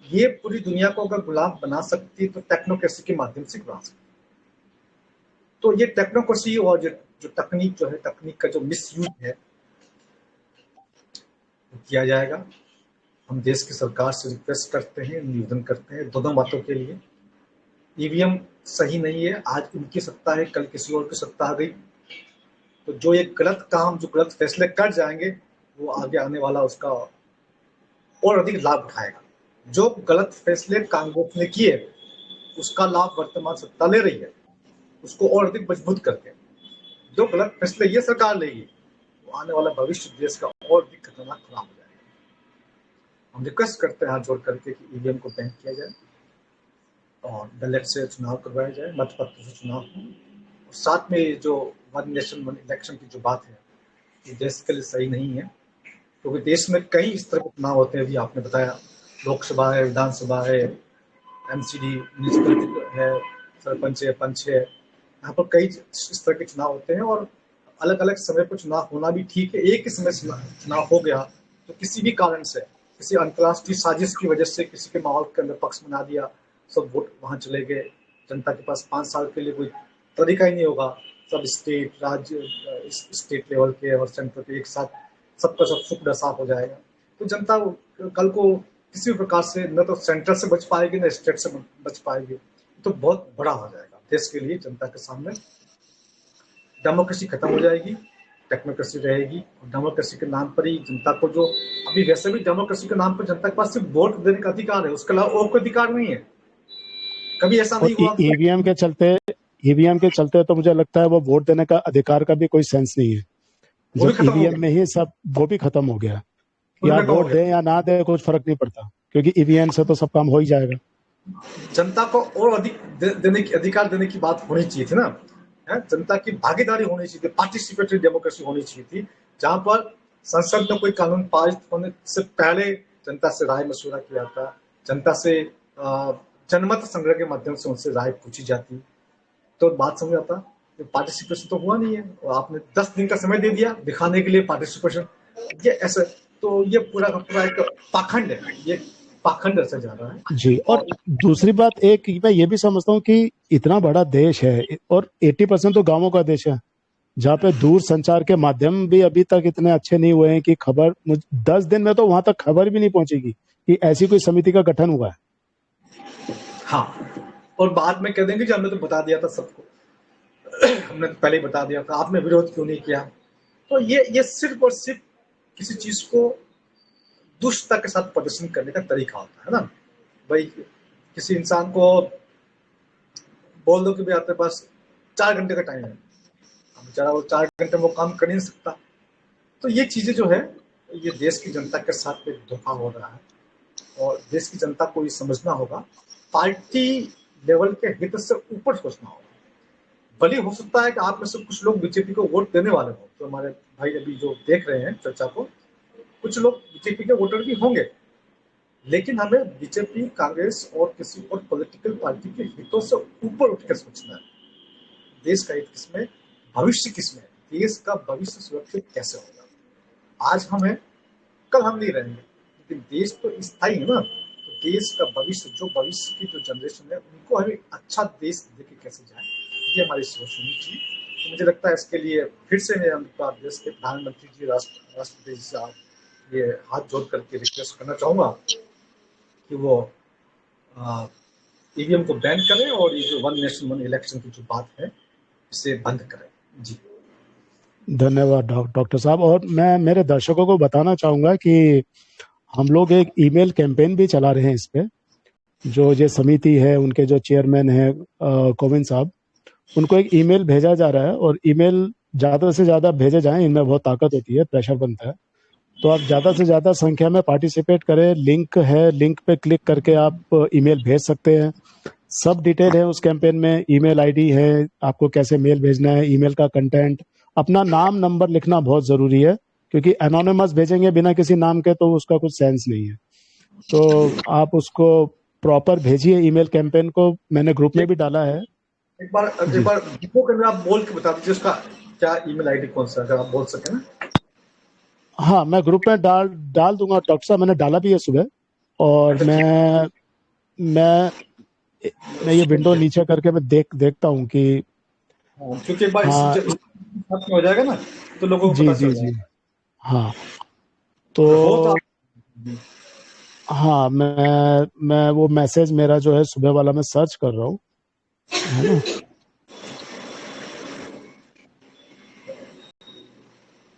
ये पूरी दुनिया को अगर गुलाम बना सकती है, तो टेक्नोक्रेसी के माध्यम से बना सकती है। तो ये टेक्नोक्रेसी और जो तकनीक जो है, तकनीक का जो मिसयूज है, वो किया जाएगा। हम देश की सरकार से रिक्वेस्ट करते हैं, निवेदन करते हैं दोनों बातों के लिए। ईवीएम सही नहीं है। आज उनकी सत्ता है, कल किसी और की सत्ता आ गई, तो जो ये गलत काम, जो गलत फैसले कर जाएंगे, वो आगे आने वाला उसका और अधिक लाभ उठाएगा। जो गलत फैसले कांग्रेस ने किए, उसका लाभ वर्तमान सत्ता ले रही है, उसको और अधिक मजबूत करके। जो गलत फैसले ये सरकार लेगी, वो आने वाला भविष्य देश का और भी खतरनाक खराब हो जाएगा। हम रिक्वेस्ट करते हैं हाथ जोड़ करके कि ईवीएम को बैन किया जाए और बैलेट से चुनाव करवाया जाए, मतपत्र से चुनाव हो। और साथ में जो वन नेशन वन इलेक्शन की जो बात है, ये देश के लिए सही नहीं है, क्योंकि देश में कई इस तरह के चुनाव होते हैं। अभी आपने बताया, लोकसभा है, विधानसभा है, एमसीडी म्यूनिसिपल है, सरपंच है, पंच है, यहाँ पर कई इस तरह के चुनाव होते हैं। और अलग अलग समय पर चुनाव होना भी ठीक है। एक ही समय चुनाव हो गया तो किसी भी कारण से, किसी अंतर्राष्ट्रीय साजिश की वजह से किसी के माहौल के अंदर पक्ष बना दिया, सब वोट वहां चले गए। जनता के पास 5 साल के लिए कोई तरीका ही नहीं होगा। सब स्टेट, राज्य, स्टेट लेवल के और सेंटर के एक साथ सबका सब सुख दशा हो जाएगा। तो जनता कल को किसी भी प्रकार से न तो सेंटर से बच पाएगी, न स्टेट से बच पाएगी। तो बहुत बड़ा हो जाएगा देश के लिए, जनता के सामने। डेमोक्रेसी खत्म हो जाएगी, टेक्नोक्रेसी रहेगी। और डेमोक्रेसी के नाम पर ही जनता को, जो अभी वैसे भी डेमोक्रेसी के नाम पर जनता के पास सिर्फ वोट देने का अधिकार है, उसके अलावा और कोई अधिकार नहीं है। कभी ऐसा और नहीं हुआ ईवीएम के चलते तो मुझे लगता है वो वोट देने का अधिकार का भी कोई सेंस नहीं है। वो भी जब खत्म हो ईवीएम गया, में ही सब, वो भी खत्म हो गया वो कि भी आप खत्म हो वोट गया। दें या ना दें कुछ फर्क नहीं पड़ता, क्योंकि ईवीएम से तो सब काम हो ही जाएगा। जनता को और अधिक देने की, अधिकार देने की बात होनी चाहिए थी ना। है, जनता की भागीदारी होनी चाहिए थी, पार्टिसिपेटरी डेमोक्रेसी होनी चाहिए थी, जहां पर संसद में कोई कानून पारित होने से पहले जनता से राय मशवरा किया था, जनता से जनमत संग्रह के माध्यम से उनसे राय पूछी जाती, तो बात समझ आता। पार्टिसिपेशन तो हुआ नहीं है, और आपने 10 दिन का समय दे दिया दिखाने के लिए पार्टिसिपेशन। ये ऐसे, तो ये पूरा का पूरा एक पाखंड है, ये पाखंड ऐसा जा रहा है। जी, और और दूसरी बात एक, मैं ये भी समझता हूँ कि इतना बड़ा देश है और 80% तो गांवों का देश है, जहाँ पे दूर संचार के माध्यम भी अभी तक इतने अच्छे नहीं हुए हैं कि खबर 10 दिन में तो वहां तक खबर भी नहीं पहुंचेगी कि ऐसी कोई समिति का गठन हुआ है। हाँ, और बाद में कह देंगे कि हमने तो बता दिया था सबको, हमने तो पहले ही बता दिया था, आपने विरोध क्यों नहीं किया। तो ये सिर्फ और सिर्फ किसी चीज को दुष्टता के साथ प्रदर्शन करने का तरीका होता है ना। भाई, किसी इंसान को बोल दो कि भाई आपके पास 4 घंटे का टाइम है, अब बेचारा वो 4 घंटे में वो काम कर नहीं सकता। तो ये चीजें जो है, ये देश की जनता के साथ एक धोखा हो रहा है, और देश की जनता को ये समझना होगा, पार्टी लेवल के हित से ऊपर सोचना होगा। भले हो सकता है कि आप में से कुछ लोग बीजेपी को वोट देने वाले हो, तो हमारे भाई अभी जो देख रहे हैं चर्चा को, कुछ लोग बीजेपी के वोटर भी होंगे, लेकिन हमें बीजेपी, कांग्रेस और किसी और पॉलिटिकल पार्टी के हितों से ऊपर उठकर सोचना है। देश का हित किसमें, भविष्य किसमें, देश का भविष्य सुरक्षित कैसे होगा। आज हम हैं, कल हम नहीं रहेंगे, लेकिन देश तो स्थायी है ना। तो देश का भविष्य, जो भविष्य की जो जनरेशन है, उनको हमें अच्छा देश देके कैसे जाए, ये हमारी सोच होनी चाहिए। तो मुझे लगता है इसके लिए फिर से मैं देश के प्रधानमंत्री जी, राष्ट्रपति जी से आप ये हाथ जोड़ करके रिक्वेस्ट करना चाहूंगा कि वो ईवीएम को बैन करें, और ये जो वन नेशन वन इलेक्शन की जो बात है, इसे बंद करें। जी, धन्यवाद डॉक्टर साहब। और मैं मेरे दर्शकों को बताना चाहूंगा कि हम लोग एक ईमेल कैंपेन भी चला रहे हैं इस पे। जो ये समिति है, उनके जो चेयरमैन है कोविंद साहब, उनको एक ईमेल भेजा जा रहा है, और ईमेल ज्यादा से ज्यादा भेजे जाएं, इनमें बहुत ताकत होती है, प्रेशर बनता है। तो आप ज्यादा से ज्यादा संख्या में पार्टिसिपेट करें। लिंक है, लिंक पे क्लिक करके आप ईमेल भेज सकते हैं। सब डिटेल है उस कैंपेन में, ईमेल आईडी है, आपको कैसे मेल भेजना है, ईमेल का कंटेंट, अपना नाम नंबर लिखना बहुत जरूरी है, क्योंकि एनोनिमस भेजेंगे बिना किसी नाम के तो उसका कुछ सेंस नहीं है। तो आप उसको प्रॉपर भेजिए ईमेल कैंपेन को। मैंने ग्रुप में भी डाला है। एक बार जी डिपो के अंदर आप बोल के बता दीजिए उसका क्या ईमेल आईडी कौन सा, अगर आप बोल सके ना। हाँ, मैं ग्रुप में डाल डाल दूंगा डॉक्टर साहब, मैंने डाला भी है सुबह। और अच्छा, ठीक। मैं मैं ये विंडो नीचे करके मैं देखता हूँ कि हाँ, क्योंकि एक बार हाँ जब साथ में हो जाएगा ना, तो लोगों को जी पता जी चल जी, जाएगा। हाँ। अगर हो तो तो आप। हाँ, मैं वो मैसेज मेरा जो है सुबह वाला मैं सर्च कर रहा हूँ। है ना।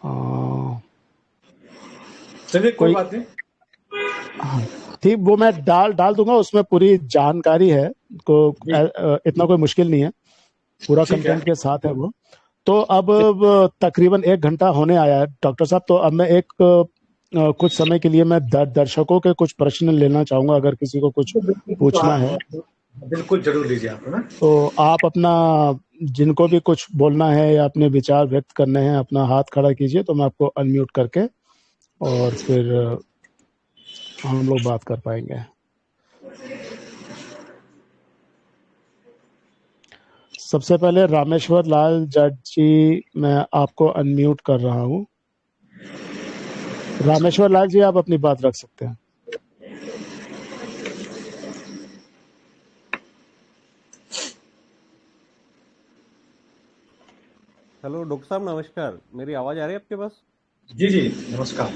आ, चलिए कोई कोई, बात नहीं। हाँ, ठीक, वो मैं डाल डाल दूंगा, उसमें पूरी जानकारी है को। जी इतना कोई मुश्किल नहीं है, पूरा ठीक है। कंटेंट के साथ है वो। तो अब तकरीबन 1 घंटा होने आया है डॉक्टर साहब, तो अब मैं कुछ समय के लिए मैं दर्शकों के कुछ प्रश्न लेना चाहूंगा, अगर किसी को कुछ बिल्कुल बिल्कुल, पूछना है। आप बिल्कुल जरूर लीजिए आप, है ना। तो आप अपना, जिनको भी कुछ बोलना है या अपने विचार व्यक्त करने हैं, अपना हाथ खड़ा कीजिए, तो मैं आपको अनम्यूट करके और फिर हम लोग बात कर पाएंगे। सबसे पहले रामेश्वर लाल जट जी, मैं आपको अनम्यूट कर रहा हूँ। रामेश्वर लाल जी, आप अपनी बात रख सकते हैं। हेलो डॉक्टर साहब, नमस्कार। मेरी आवाज़ आ रही है आपके पास? जी जी, नमस्कार।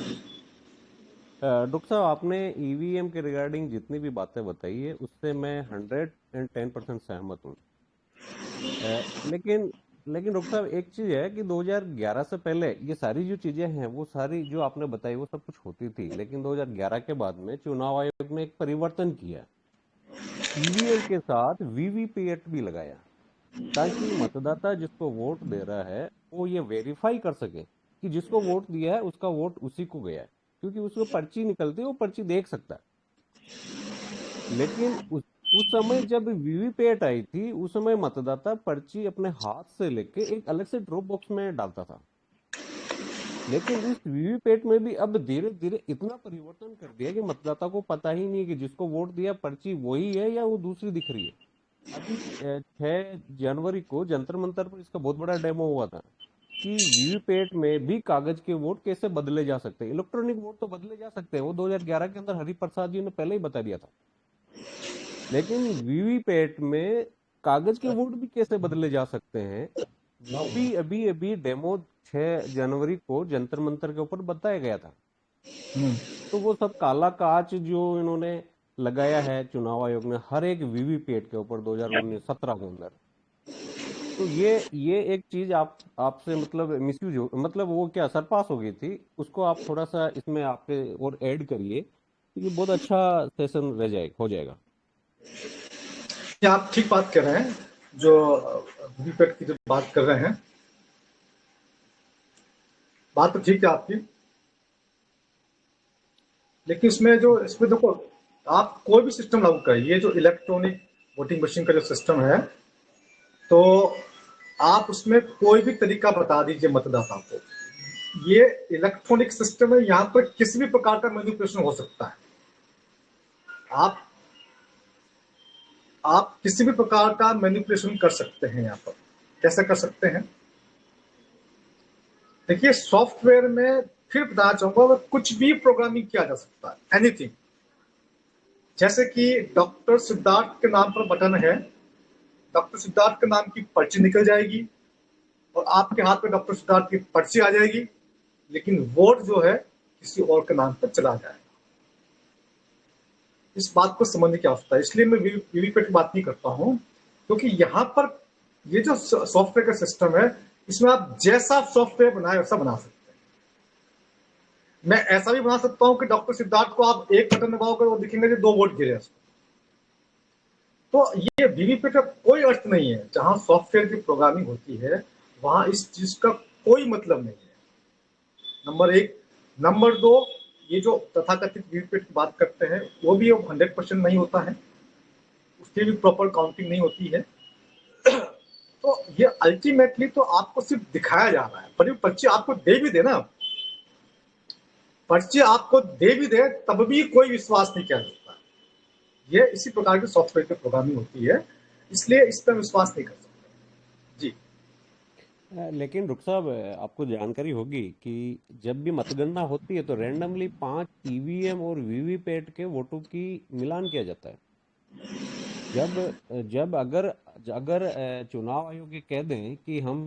डॉक्टर साहब, आपने ईवीएम के रिगार्डिंग जितनी भी बातें बताई है उससे मैं 110% सहमत हूँ। लेकिन लेकिन डॉक्टर साहब, एक चीज़ है कि 2011 से पहले ये सारी जो चीज़ें हैं वो सारी जो आपने बताई वो सब कुछ होती थी, लेकिन 2011 के बाद में चुनाव आयोग ने एक परिवर्तन किया। ईवीएम के साथ वीवीपैट भी लगाया, ताकि मतदाता जिसको वोट दे रहा है वो ये वेरीफाई कर सके कि जिसको वोट दिया है उसका वोट उसी को गया है, क्योंकि उसको पर्ची निकलती है, वो पर्ची देख सकता है। लेकिन उस समय जब वीवीपैट आई थी, उस समय मतदाता पर्ची अपने हाथ से लेके एक अलग से ड्रॉप बॉक्स में डालता था। लेकिन इस वीवीपैट में भी अब धीरे धीरे इतना परिवर्तन कर दिया कि मतदाता को पता ही नहीं कि जिसको वोट दिया पर्ची वही है या वो दूसरी दिख रही है। अभी 6 जनवरी को जंतर मंतर पर इसका बहुत बड़ा डेमो हुआ था कि वीवीपैट में भी कागज के वोट कैसे बदले जा सकते हैं। इलेक्ट्रॉनिक वोट तो बदले जा सकते हैं, वो 2011 के अंदर हरिप्रसाद जी ने पहले ही बता दिया था। लेकिन वीवीपैट में कागज के वोट भी कैसे बदले जा सकते हैं, वो भी अभी अभी डेमो 6 जनवरी को जंतर मंतर के ऊपर बताया गया था। हम्म। तो वो सब काला कांच जो इन्होंने लगाया है चुनाव आयोग ने हर एक वीवीपैट के ऊपर 2019-17 के अंदर, तो ये एक चीज आपसे मतलब मिसयूज हो, मतलब वो क्या सरपास हो गई थी, उसको आप थोड़ा सा इसमें आपके और ऐड करिए, तो ये बहुत अच्छा सेशन रह जाएगा, हो जाएगा। ये आप ठीक बात कर रहे हैं, जो वीपैट की जो बात कर रहे हैं, बात तो ठीक है आपकी। लेकिन इसमें देखो, आप कोई भी सिस्टम लागू करिए, जो इलेक्ट्रॉनिक वोटिंग मशीन का जो सिस्टम है, तो आप उसमें कोई भी तरीका बता दीजिए मतदाता को। ये इलेक्ट्रॉनिक सिस्टम है, यहाँ पर किसी भी प्रकार का मैनिपुलेशन हो सकता है। आप आप किसी भी प्रकार का मैनिपुलेशन कर सकते हैं। यहाँ पर कैसे कर सकते हैं? देखिए, सॉफ्टवेयर में फिर बताना चाहूंगा, कुछ भी प्रोग्रामिंग किया जा सकता है, एनीथिंग। जैसे कि डॉक्टर सिद्धार्थ के नाम पर बटन है, डॉक्टर सिद्धार्थ के नाम की पर्ची निकल जाएगी और आपके हाथ में डॉक्टर सिद्धार्थ की पर्ची आ जाएगी, लेकिन वोट जो है किसी और के नाम पर चला जाएगा। इस बात को समझने की आवश्यकता है, इसलिए मैं वीवीपैट की बात नहीं करता हूं, क्योंकि यहाँ पर ये जो सॉफ्टवेयर का सिस्टम है, इसमें आप जैसा सॉफ्टवेयर बनाए वैसा बना सकते हैं। मैं ऐसा भी बना सकता हूं कि डॉक्टर सिद्धार्थ को आप एक बटन दबाओगे वो दिखेंगे कि 2 वोट गिरे। तो ये वीवीपैट का कोई अर्थ नहीं है। जहां सॉफ्टवेयर की प्रोग्रामिंग होती है, वहां इस चीज का कोई मतलब नहीं है, नंबर एक। नंबर दो, ये जो तथाकथित वीवीपैट की बात करते हैं, वो भी 100% नहीं होता है, उसकी भी प्रॉपर काउंटिंग नहीं होती है। तो ये अल्टीमेटली तो आपको सिर्फ दिखाया जा रहा है, पर ये पर्ची आपको दे भी देना, पर्ची आपको दे भी दे, तब भी कोई विश्वास नहीं किया जाता। ये इसी प्रकार की सॉफ्टवेयर की प्रोग्रामिंग होती है, इसलिए इस पर विश्वास नहीं कर सकते। जी लेकिन डॉक्टर साहब, आपको जानकारी होगी कि जब भी मतगणना होती है तो रैंडमली 5 ईवीएम और वीवीपैट के वोटों की मिलान किया जाता है। जब जब अगर अगर चुनाव आयोग ये कह दें कि हम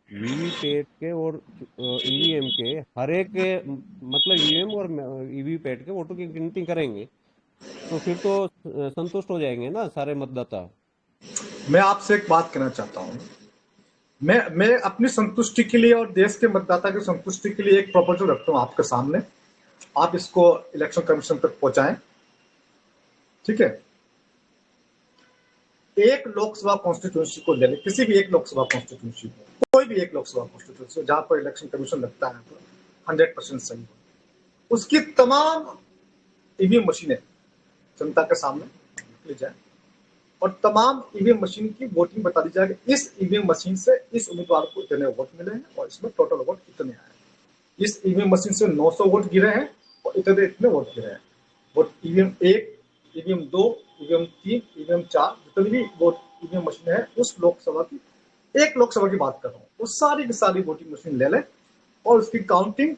वीवीपैट के और ईवीएम के हर एक मतलब ईवीएम और ईवीपैट के वोटों की गिनती करेंगे, तो फिर तो संतुष्ट हो जाएंगे ना सारे मतदाता। मैं आपसे एक बात कहना चाहता हूँ। मैं अपनी संतुष्टि के लिए और देश के मतदाता की संतुष्टि के लिए एक प्रपोजल रखता हूँ आपके सामने। आप इसको इलेक्शन कमीशन तक पहुंचाएं, ठीक है। एक लोकसभा कॉन्स्टिट्यूंसी को ले लें, किसी भी एक लोकसभा कॉन्स्टिट्यूंसी को, कोई भी एक लोकसभा कॉन्स्टिट्यूंसी जहां पर इलेक्शन कमीशन लगता है तो 100% सही हो, उसकी तमाम ईवीएम मशीनें जनता के सामने निकली जाए और तमाम ईवीएम मशीन की वोटिंग बता दी जाए कि इस ईवीएम मशीन से इस उम्मीदवार को इतने वोट मिले हैं और इसमें टोटल वोट कितने आए। इस ईवीएम मशीन से 900 वोट गिरे हैं और इतने वोट गिरे हैं। Vote EVM 1, EVM 2, EVM 3, EVM 4, जितनी भी वोट ईवीएम मशीन है उस लोकसभा की, एक लोकसभा की बात कर रहा हूँ, वो सारी की सारी वोटिंग मशीन ले लें और उसकी काउंटिंग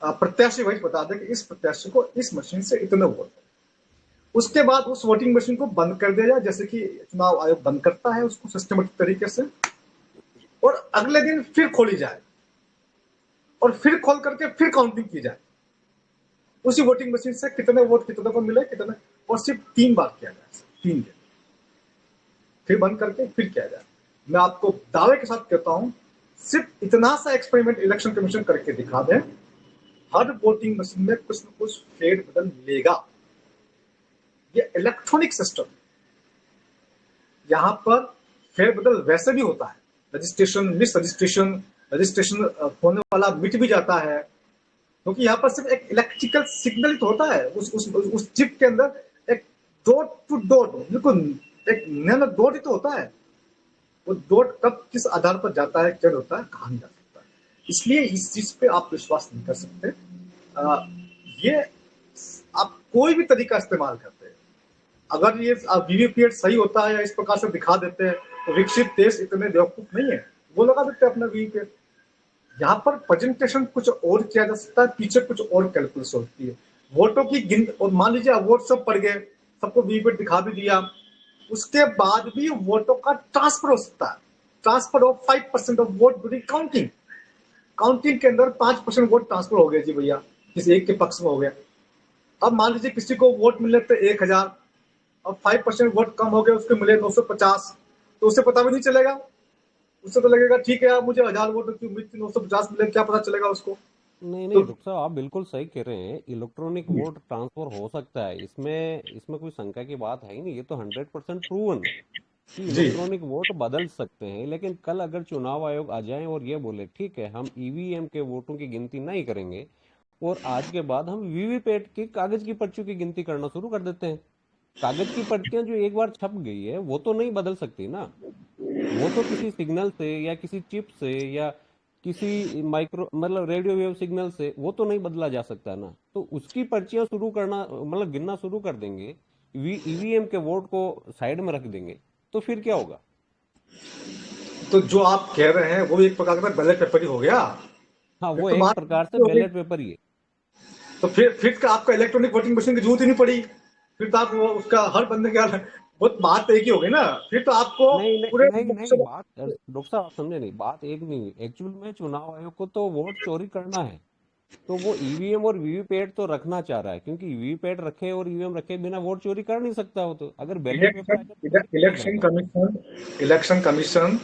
प्रत्याशी वाइज बता दें कि इस प्रत्याशी को इस मशीन से इतने वोट। उसके बाद उस वोटिंग मशीन को बंद कर दिया जाए, जैसे कि चुनाव आयोग बंद करता है उसको सिस्टमेटिक तरीके से, और अगले दिन फिर खोली जाए और फिर खोल करके फिर काउंटिंग की जाए उसी वोटिंग मशीन से कितने वोट कितने को मिले कितने, और सिर्फ 3 बार किया जाए, 3 दिन, फिर बंद करके फिर किया जाए। मैं आपको दावे के साथ कहता हूं, सिर्फ इतना सा एक्सपेरिमेंट इलेक्शन कमीशन करके दिखा दें, हर वोटिंग मशीन में कुछ न कुछ फेर बदल मिलेगा। ये इलेक्ट्रॉनिक सिस्टम, यहाँ पर फेरबदल वैसे भी होता है, रजिस्ट्रेशन मिस रजिस्ट्रेशन, रजिस्ट्रेशन होने वाला मिट भी जाता है, क्योंकि यहाँ पर सिर्फ एक इलेक्ट्रिकल सिग्नल तो होता है उस चिप के अंदर, एक डॉट टू डॉट, बिल्कुल एक नैनो डॉट ही तो होता है। वो डॉट कब किस आधार पर जाता है, क्या होता है, कहा नहीं जा सकता। इसलिए इस चीज पे आप विश्वास नहीं कर सकते। ये आप कोई भी तरीका इस्तेमाल करते हैं, अगर ये वीवीपीएट सही होता है या इस प्रकार से दिखा देते हैं तो विकसित देश इतने बेवकूफ नहीं है, वो लगा देते हैं अपना वीवीपीएट। यहाँ पर प्रेजेंटेशन कुछ और किया जा सकता है, पीछे कुछ और कैलकुलेशन होती है, वोटों की गिन, और मान लीजिए वोट सब पड़ गए, सबको वीवीपीएट दिखा भी दिया, उसके बाद भी वोटों का ट्रांसफर हो सकता है, transfer of 5% of vote during counting. Counting के अंदर 5% वोट ट्रांसफर हो गया जी भैया, किसी एक के पक्ष में हो गया। अब मान लीजिए किसी को वोट मिले थे 1000, अब 5% वोट कम हो गए, उसके मिले 950, तो उसे पता भी नहीं चलेगा। उससे तो लगेगा ठीक है यार, मुझे 1000 वोट की उम्मीद थी, 950 मिले, क्या पता चलेगा उसको। नहीं तो नहीं डॉक्टर साहब, आप बिल्कुल सही कह रहे हैं, इलेक्ट्रॉनिक वोट ट्रांसफर हो सकता है, इसमें इसमें कोई शंका की बात है ही नहीं, ये तो 100% प्रूवन है कि जी इलेक्ट्रॉनिक वोट बदल सकते हैं। लेकिन कल अगर चुनाव आयोग आ जाए और ये बोले ठीक है हम ईवीएम के वोटों की गिनती नहीं करेंगे और आज के बाद हम वीवीपैट की कागज की पर्चियों की गिनती करना शुरू कर देते हैं, कागज की पर्चियां जो एक बार छप गई है वो तो नहीं बदल सकती ना, वो तो किसी सिग्नल से या किसी चिप से या किसी माइक्रो मतलब रेडियो वेव सिग्नल से वो तो नहीं बदला जा सकता ना, तो उसकी पर्चियां शुरू करना मतलब गिनना शुरू कर देंगे, ईवीएम के वोट को साइड में रख देंगे, तो फिर क्या होगा? तो जो आप कह रहे हैं वो एक प्रकार का बैलेट पेपर ही हो गया। हाँ, फिर वो तो एक बात प्रकार से होगी, बैलेट पेपर ही है। तो फिर का आपका इलेक्ट्रॉनिक वोटिंग मशीन की जरूरत ही नहीं पड़ी। फिर तो आप वो उसका हर बंदे का बहुत बात एक ही होगी ना, फिर तो आपको नहीं नहीं पूरे नहीं नहीं, लोकसभा। बात डॉक्टर साहब आप समझे नहीं, बात एक नहीं हुई, एक्चुअल में चुनाव आयोग को तो वोट चोरी करना है, तो वो ईवीएम और वीवीपैट तो रखना चाह रहा है, क्योंकि वीवीपैट रखे और ईवीएम रखे बिना वोट चोरी कर नहीं सकता, वो तो अगर बैलेट पेपर आएगा तो चोरी कैसे इलेक्शन करेगा? कमीशन, इलेक्शन कमीशन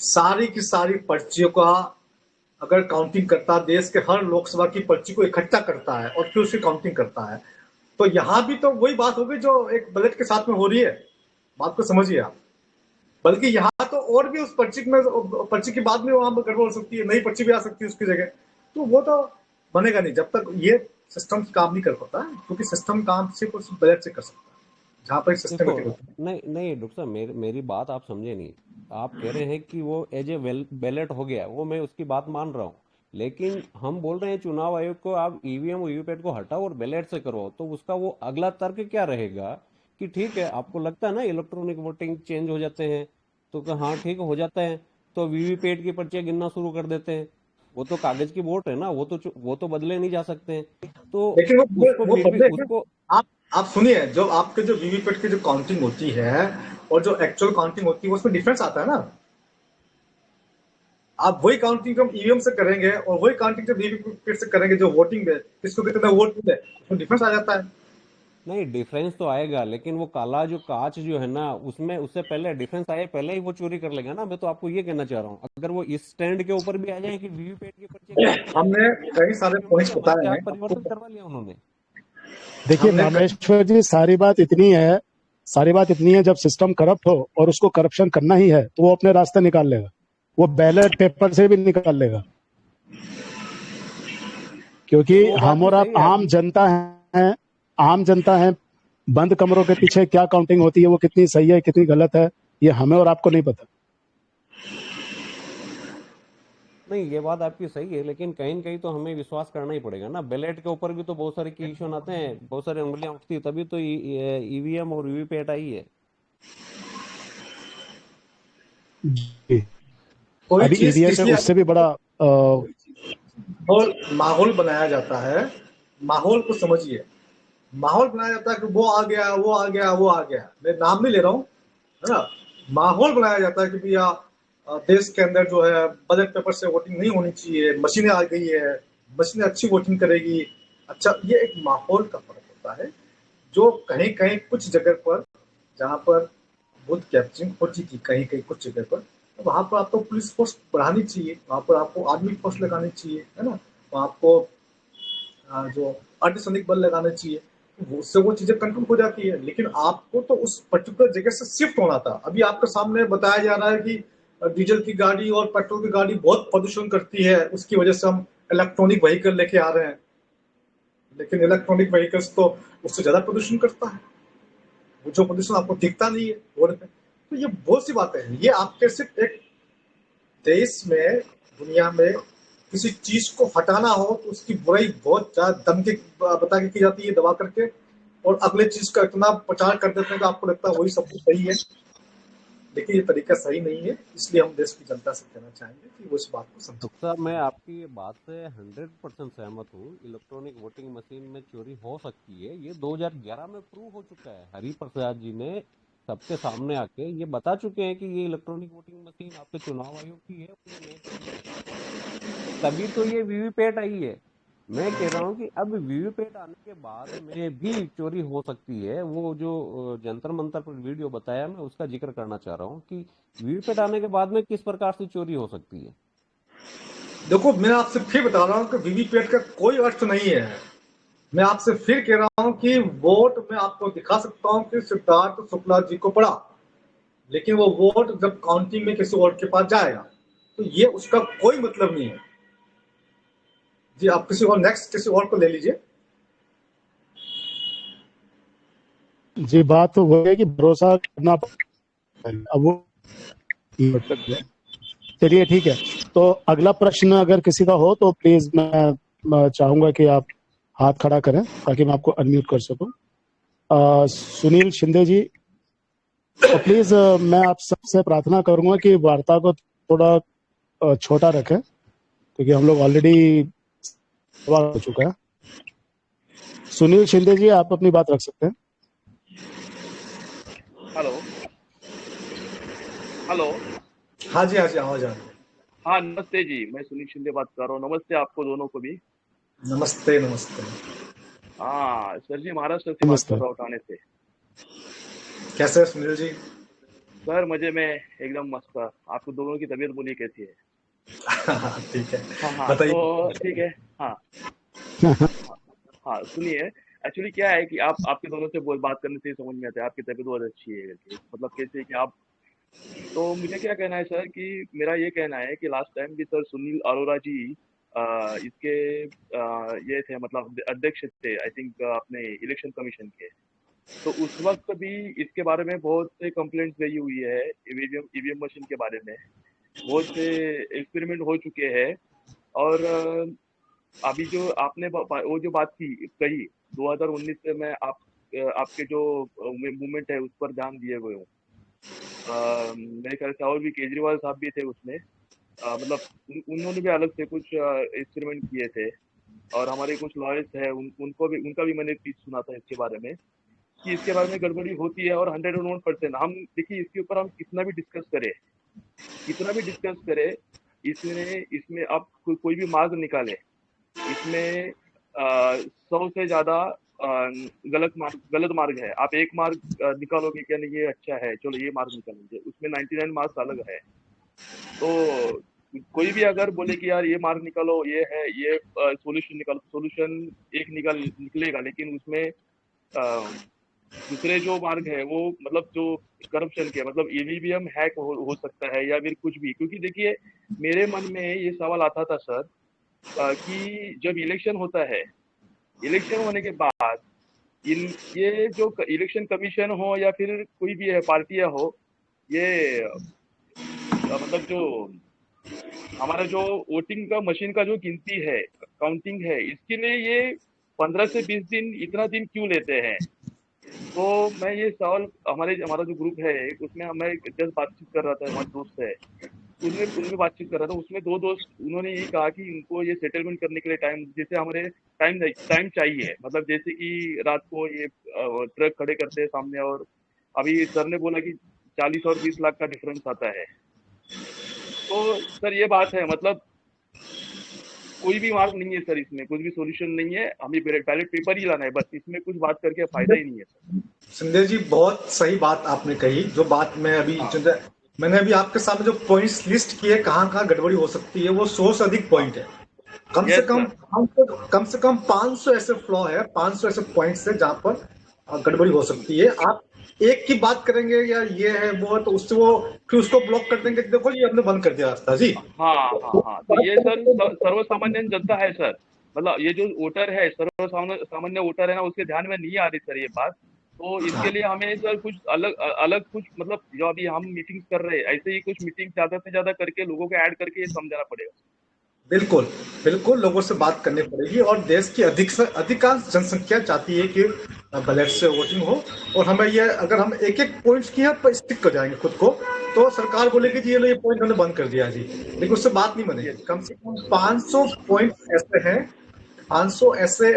सारी की सारी पर्चियों का अगर काउंटिंग करता, देश के हर लोकसभा की पर्ची को इकट्ठा करता है और फिर उसकी काउंटिंग करता है, तो यहां भी तो वही बात होगी जो एक बैलेट के साथ में हो रही है। बात को समझिए आप। बल्कि यहाँ तो और भी उस पर्ची में, पर्ची की बाद में वहां गड़बड़ हो सकती है, नई पर्ची भी आ सकती है उसकी जगह, तो वो तो बनेगा नहीं जब तक ये सिस्टम काम नहीं कर पाता, क्योंकि सिस्टम काम सिर्फ उस बैलेट से कर सकता है जहां पर देखो, सिस्टमेटिक होता है। नहीं नहीं डॉक्टर साहब, मेरी बात आप समझे नहीं, आप कह रहे हैं कि वो एज ए बैलेट हो गया, वो मैं उसकी बात मान रहा हूँ, लेकिन हम बोल रहे हैं चुनाव आयोग को आप ईवीएम और वीवीपैट को हटाओ और बैलेट से करो, तो उसका वो अगला तर्क क्या रहेगा कि ठीक है आपको लगता है ना इलेक्ट्रॉनिक वोटिंग चेंज हो जाते हैं, तो हाँ ठीक हो जाता है, तो वीवीपैट की पर्चियां गिनना शुरू कर देते हैं, वो तो कागज की वोट है ना, वो तो बदले नहीं जा सकते हैं, तो लेकिन उसको वो फिर भी बदले। उसको आप आप सुनिए, जो आपके जो वीवीपैट की जो काउंटिंग होती है और जो एक्चुअल काउंटिंग होती है उसमें डिफरेंस आता है ना। आप वही काउंटिंग हम ईवीएम से करेंगे और वही काउंटिंग जब वीवीपैट से करेंगे, जो वोटिंग है किसको कितना वोट मिले, उसमें डिफरेंस आ जाता है। नहीं, डिफरेंस तो आएगा, लेकिन वो काला जो कांच जो है ना, उसमें उससे पहले डिफरेंस आए पहले ही वो चोरी कर लेगा ना। मैं तो आपको ये कहना चाह रहा हूँ, अगर वो इस स्टैंड के ऊपर भी आ जाए कि वीवीपैट के पर्चे गलत हैं, हमने कई सारे क्योंकि पॉइंट्स हमारे बताए चार्ट हैं आपको। परिवर्तन करवा लिया उन्होंने। देखिए हमने कई, रामेश्वर जी, सारी बात इतनी है, जब सिस्टम करप्ट हो और उसको करप्शन करना ही है तो वो अपने रास्ते निकाल लेगा, वो बैलेट पेपर से भी निकाल लेगा। क्योंकि नहीं, वो बात हम भी और आप सही है आम आपकी। जनता हैं, आम जनता हैं, बंद कमरों के पीछे क्या काउंटिंग होती है, वो कितनी सही है कितनी गलत है, ये हमें और आपको नहीं पता। नहीं, ये बात आपकी सही है, लेकिन कहीं न कहीं तो हमें विश्वास करना ही पड़ेगा ना। बैलेट के ऊपर भी तो बहुत सारे क्वेश्चन आते हैं, बहुत सारी उंगलियां उठती है, तभी तो ईवीएम और वीवीपैट आई है। जी। कोई अभी चीज ईवीएम पे इसलिए उससे भी बड़ा माहौल माहौल बनाया जाता है। माहौल को समझिए, माहौल बनाया जाता है कि वो आ गया, वो आ गया, वो आ गया। मैं नाम नहीं ले रहा हूँ, है ना। माहौल बनाया जाता है कि भैया देश के अंदर जो है बैलेट पेपर से वोटिंग नहीं होनी चाहिए, मशीनें आ गई है, मशीनें अच्छी वोटिंग करेगी। अच्छा, ये एक माहौल का फर्क होता है, जो कहीं कहीं कुछ जगह पर, जहाँ पर बूथ कैप्चरिंग होती थी कहीं कहीं कुछ जगह पर, तो वहां पर आपको पुलिस फोर्स बढ़ानी चाहिए, वहां पर आपको आर्मी फोर्स लगानी चाहिए, है ना। वहां आपको जो अर्धसैनिक बल लगाने चाहिए, तो उससे वो चीजें कंट्रोल हो जाती है। लेकिन आपको तो उस पर्टिकुलर जगह से शिफ्ट होना था। अभी आपके सामने बताया जा रहा है कि डीजल की गाड़ी और पेट्रोल की गाड़ी बहुत प्रदूषण करती है, उसकी वजह से हम इलेक्ट्रॉनिक व्हीकल लेके आ रहे हैं। लेकिन इलेक्ट्रॉनिक व्हीकल्स तो उससे ज्यादा प्रदूषण करता है, वो जो प्रदूषण आपको दिखता नहीं है रोड पे। तो ये बहुत सी बातें हैं, ये आपके सिर्फ एक देश में, दुनिया में किसी चीज को हटाना हो तो उसकी बुराई बहुत ज्यादा दम के बता के की जाती है, दबा करके, और अगले चीज का इतना प्रचार कर देते हैं कि आपको लगता है वही सब कुछ सही है। लेकिन ये तरीका सही नहीं है, इसलिए हम देश की जनता से कहना चाहेंगे कि वो इस बात को समझे। डॉक्टर साहब, मैं आपकी ये बात से 100% सहमत हूँ। इलेक्ट्रॉनिक वोटिंग मशीन में चोरी हो सकती है, ये 2011 में प्रूव हो चुका है। हरि प्रसाद जी ने सबके सामने आके ये बता चुके हैं कि ये इलेक्ट्रॉनिक वोटिंग मशीन आपके चुनाव आयोग की है, और ये मैं चोरी नहीं कर सकता। तभी तो ये वीवीपैट आई है। मैं कह रहा हूँ कि अब वीवीपैट आने के बाद में भी चोरी हो सकती है। वो जो जंतर मंतर पर वीडियो बताया, मैं उसका जिक्र करना चाह रहा हूँ कि वीवीपैट आने के बाद में किस प्रकार से चोरी हो सकती है। देखो, मैं आपसे फिर बता रहा हूँ कि वीवीपैट का कोई अर्थ नहीं है। मैं आपसे फिर कह रहा हूँ कि वोट मैं आपको दिखा सकता हूँ कि सिद्धार्थ शुक्ला जी को पड़ा, लेकिन वो वोट जब काउंटिंग में किसी और के पास जाएगा तो ये उसका कोई मतलब नहीं है। जी, आप किसी और, नेक्स्ट किसी और को ले लीजिए। जी, बात तो वो है कि भरोसा करना पड़ता है। अब वो चलिए ठीक है, तो अगला प्रश्न अगर किसी का हो तो प्लीज मैं चाहूंगा कि आप हाथ खड़ा करें ताकि मैं आपको अनम्यूट कर सकूं। सुनील शिंदे जी, और प्लीज मैं आप सबसे प्रार्थना करूंगा कि वार्ता को थोड़ा छोटा रखें, क्योंकि हम लोग ऑलरेडी हो चुका है। सुनील शिंदे जी, आप अपनी बात रख सकते हैं। हेलो। हेलो। हाँ जी, हाँ जी, आवाज आ रही है। हाँ, नमस्ते जी, मैं सुनील शिंदे बात कर रहा हूँ। नमस्ते आपको दोनों को भी। नमस्ते, नमस्ते। हाँ सर जी, महाराष्ट्र से बात कर नमस्ते। रहा हूँ, ठाणे से। कैसे है सुनील जी? सर मजे में एकदम मस्त। आपको दोनों की तबीयत बोली कैसी है? ठीक है, हाँ हाँ, बताइए। तो ठीक है। हाँ हाँ हाँ, सुनिए। एक्चुअली क्या है कि आप आपके दोनों से बात करने से ही समझ में आता है आपकी तबीयत बहुत अच्छी है करके। मतलब कैसे कि आप, तो मुझे क्या कहना है सर कि मेरा ये कहना है कि लास्ट टाइम भी सर सुनील अरोड़ा जी इसके ये थे, मतलब अध्यक्ष थे आई थिंक अपने इलेक्शन कमीशन के। तो उस वक्त भी इसके बारे में बहुत से कंप्लेंट्स गई हुई है, ईवीएम ईवीएम मशीन के बारे में बहुत से एक्सपेरिमेंट हो चुके हैं। और अभी जो आपने वो जो बात की कही 2019 से मैं आपके जो मूवमेंट है उस पर ध्यान दिए हुए हूँ। मेरे ख्याल से और भी केजरीवाल साहब भी थे उसमें। मतलब उन्होंने भी अलग से कुछ एक्सपेरिमेंट किए थे। और हमारे कुछ लॉयर्स हैं, उनका भी मैंने पीस सुना था इसके बारे में कि इसके बारे में गड़बड़ी होती है। और 101% हम देखिए, इसके ऊपर हम कितना भी डिस्कस करें, इसमें इसमें आप कोई भी मार्ग निकाले, इसमें 100 से ज्यादा गलत मार्ग है। आप एक मार्ग निकालोगे क्या नहीं ये अच्छा है, चलो ये मार्ग निकालेंगे, उसमें 99 मार्क्स अलग है। तो कोई भी अगर बोले कि यार ये मार्ग निकालो, ये है, ये सॉल्यूशन निकालो, सॉल्यूशन एक निकलेगा, लेकिन उसमें दूसरे जो मार्ग है वो मतलब जो करप्शन के मतलब ईवीएम हैक हो सकता है या फिर कुछ भी। क्योंकि देखिए मेरे मन में ये सवाल आता था सर कि जब इलेक्शन होता है, इलेक्शन होने के बाद ये जो इलेक्शन कमीशन हो या फिर कोई भी है पार्टियां हो, ये मतलब जो हमारा जो वोटिंग का मशीन का जो गिनती है, काउंटिंग है, इसके लिए ये 15 से 20 दिन इतना दिन क्यों लेते हैं? तो मैं ये सवाल हमारा जो ग्रुप है उसमें मैं जस्ट बातचीत कर रहा था, हमारे दोस्त है उनमें उनमें बातचीत कर रहा था, उसमें 2 दोस्त उन्होंने ये कहा कि इनको ये सेटलमेंट करने के लिए टाइम, जैसे हमारे टाइम चाहिए, मतलब जैसे कि रात को ये ट्रक खड़े करते हैं सामने, और अभी सर ने बोला कि 40 और 20 लाख का डिफरेंस आता है। तो सर ये बात है, मतलब कोई भी मार्ग नहीं है सर, इसमें कुछ भी सॉल्यूशन नहीं है, हमें बैलेट पेपर ही लाना है बस, इसमें कुछ बात करके फायदा ही नहीं है सर। संजय जी बहुत सही बात आपने कही। जो बात मैं अभी हाँ मैंने अभी आपके सामने जो पॉइंट्स लिस्ट किए कहाँ कहाँ गड़बड़ी हो सकती है, वो 100 से अधिक हाँ पॉइंट है। कम से यस कम सर। कम से कम 500 ऐसे फ्लॉ है, 500 ऐसे पॉइंट्स है जहां पर गड़बड़ी हो सकती है। आप एक की बात करेंगे या ये है वो है तो उससे वो फिर उसको ब्लॉक कर देंगे कि देखो ये हमने बंद कर दिया रास्ता जी। हाँ हाँ हाँ, तो ये सर सर्वसामान्य जनता है सर, मतलब ये जो वोटर है, सर्वसामान्य सामान्य वोटर है ना, उसके ध्यान में नहीं आ रही सर ये बात। तो इसके लिए हमें सर कुछ अलग अलग कुछ, मतलब जो अभी हम मीटिंग्स कर रहे हैं, ऐसे ही कुछ मीटिंग ज्यादा से ज्यादा करके लोगों को ऐड करके ये समझाना पड़ेगा। बिल्कुल बिल्कुल लोगों से बात करनी पड़ेगी और देश की अधिकांश जनसंख्या चाहती है कि बैलेट से वोटिंग हो। और हमें ये अगर हम एक एक पॉइंट्स की पर स्टिक कर जाएंगे खुद को, तो सरकार बोलेगी जी ये लो ये पॉइंट हमने बंद कर दिया जी, लेकिन उससे बात नहीं यस बनेगी। कम से कम 500 पॉइंट ऐसे हैं, 500 ऐसे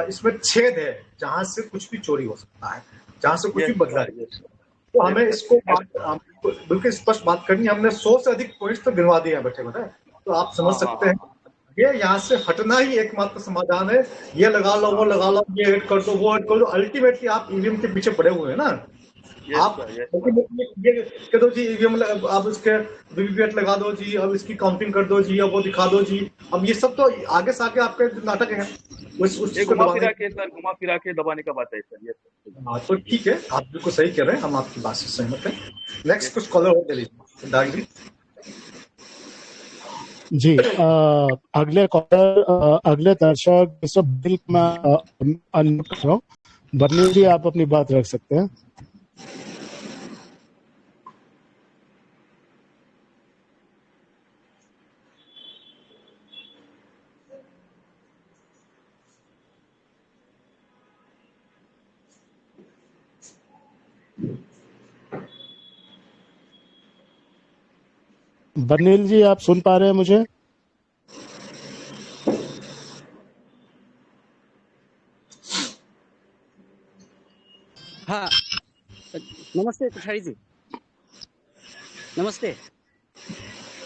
इसमें छेद है जहां से कुछ भी चोरी हो सकता है, जहां से कुछ भी यस बदला सर, है। यस तो सर, हमें यस इसको सर। बिल्कुल स्पष्ट बात करनी है। हमने 100 से अधिक पॉइंट्स तो गिनवा दिए हैं बैठे बैठे, तो आप समझ हाँ हाँ सकते हाँ हैं हाँ। ये यहाँ से हटना ही एकमात्र समाधान है। ये लगा लो वो हाँ लगा लो, ये ऐड कर दो वो ऐड कर दो, अल्टीमेटली आप ईवीएम के पीछे पड़े हुए हैं ना। यस आप सर, यस सर। ultimately ये कह दो जी ईवीएम, अब इसके वीवीपैट लगा दो जी, अब इसकी काउंटिंग कर दो जी, अब वो दिखा दो जी। अब ये सब तो आगे से आगे आपके नाटक है उस ये चीज को दबाने के। घुमा फिरा के दबाने का बात है सर, यस सर। हाँ तो ठीक है, आप बिल्कुल सही कह रहे हैं, हम आपकी बात से सहमत हैं। नेक्स्ट यस कुछ कॉलर और ले लीजिए दाग जी। जी अगले कॉलर अगले दर्शक मिस्टर बिल मैं अनम्यूट कर रहा हूँ। बर्नी जी आप अपनी बात रख सकते हैं। बर्नील जी आप सुन पा रहे हैं मुझे? हाँ, नमस्ते कुठारी जी, नमस्ते।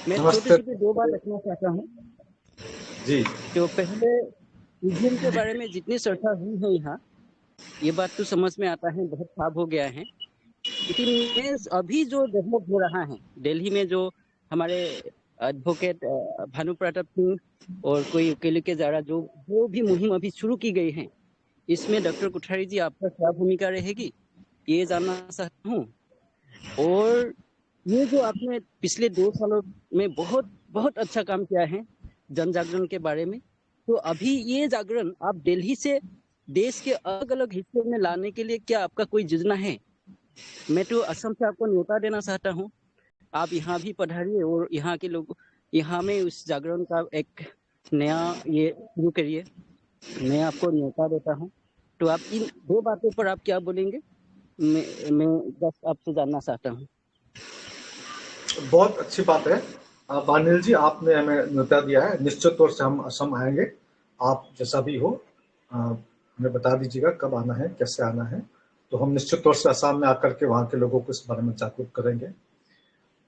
मैं छोटी नमस्ते सी 2 बात रखना चाहता हूँ। जी। तो पहले ईवीएम के बारे में जितनी चर्चा हुई है यहाँ, ये बात तो समझ में आता है बहुत साफ हो गया है। लेकिन मैं अभी जो डेवलप हो रहा है दिल्ली में, जो हमारे एडवोकेट भानु प्रताप सिंह और कोई वकील के द्वारा जो भी मुहिम अभी शुरू की गई है, इसमें डॉक्टर कुठारी जी आपका क्या भूमिका रहेगी, ये जानना चाहता हूँ। और ये जो आपने पिछले 2 सालों में बहुत बहुत अच्छा काम किया है जन जागरण के बारे में, तो अभी ये जागरण आप दिल्ली से देश के अलग अलग हिस्सों में लाने के लिए क्या आपका कोई योजना है? मैं तो असम से आपको न्योता देना चाहता हूँ, आप यहाँ भी पधारिए और यहाँ के लोग यहाँ में उस जागरण का एक नया ये शुरू करिए। मैं आपको न्योता देता हूँ। तो आप इन 2 बातों पर आप क्या बोलेंगे? मैं बस आपसे जानना चाहता हूँ। बहुत अच्छी बात है बानिल जी, आपने हमें न्योता दिया है, निश्चित तौर से हम असम आएंगे। आप जैसा भी हो हमें बता दीजिएगा कब आना है कैसे आना है, तो हम निश्चित तौर से असम में आकर के वहां के लोगों को इस बारे में जागरूक करेंगे।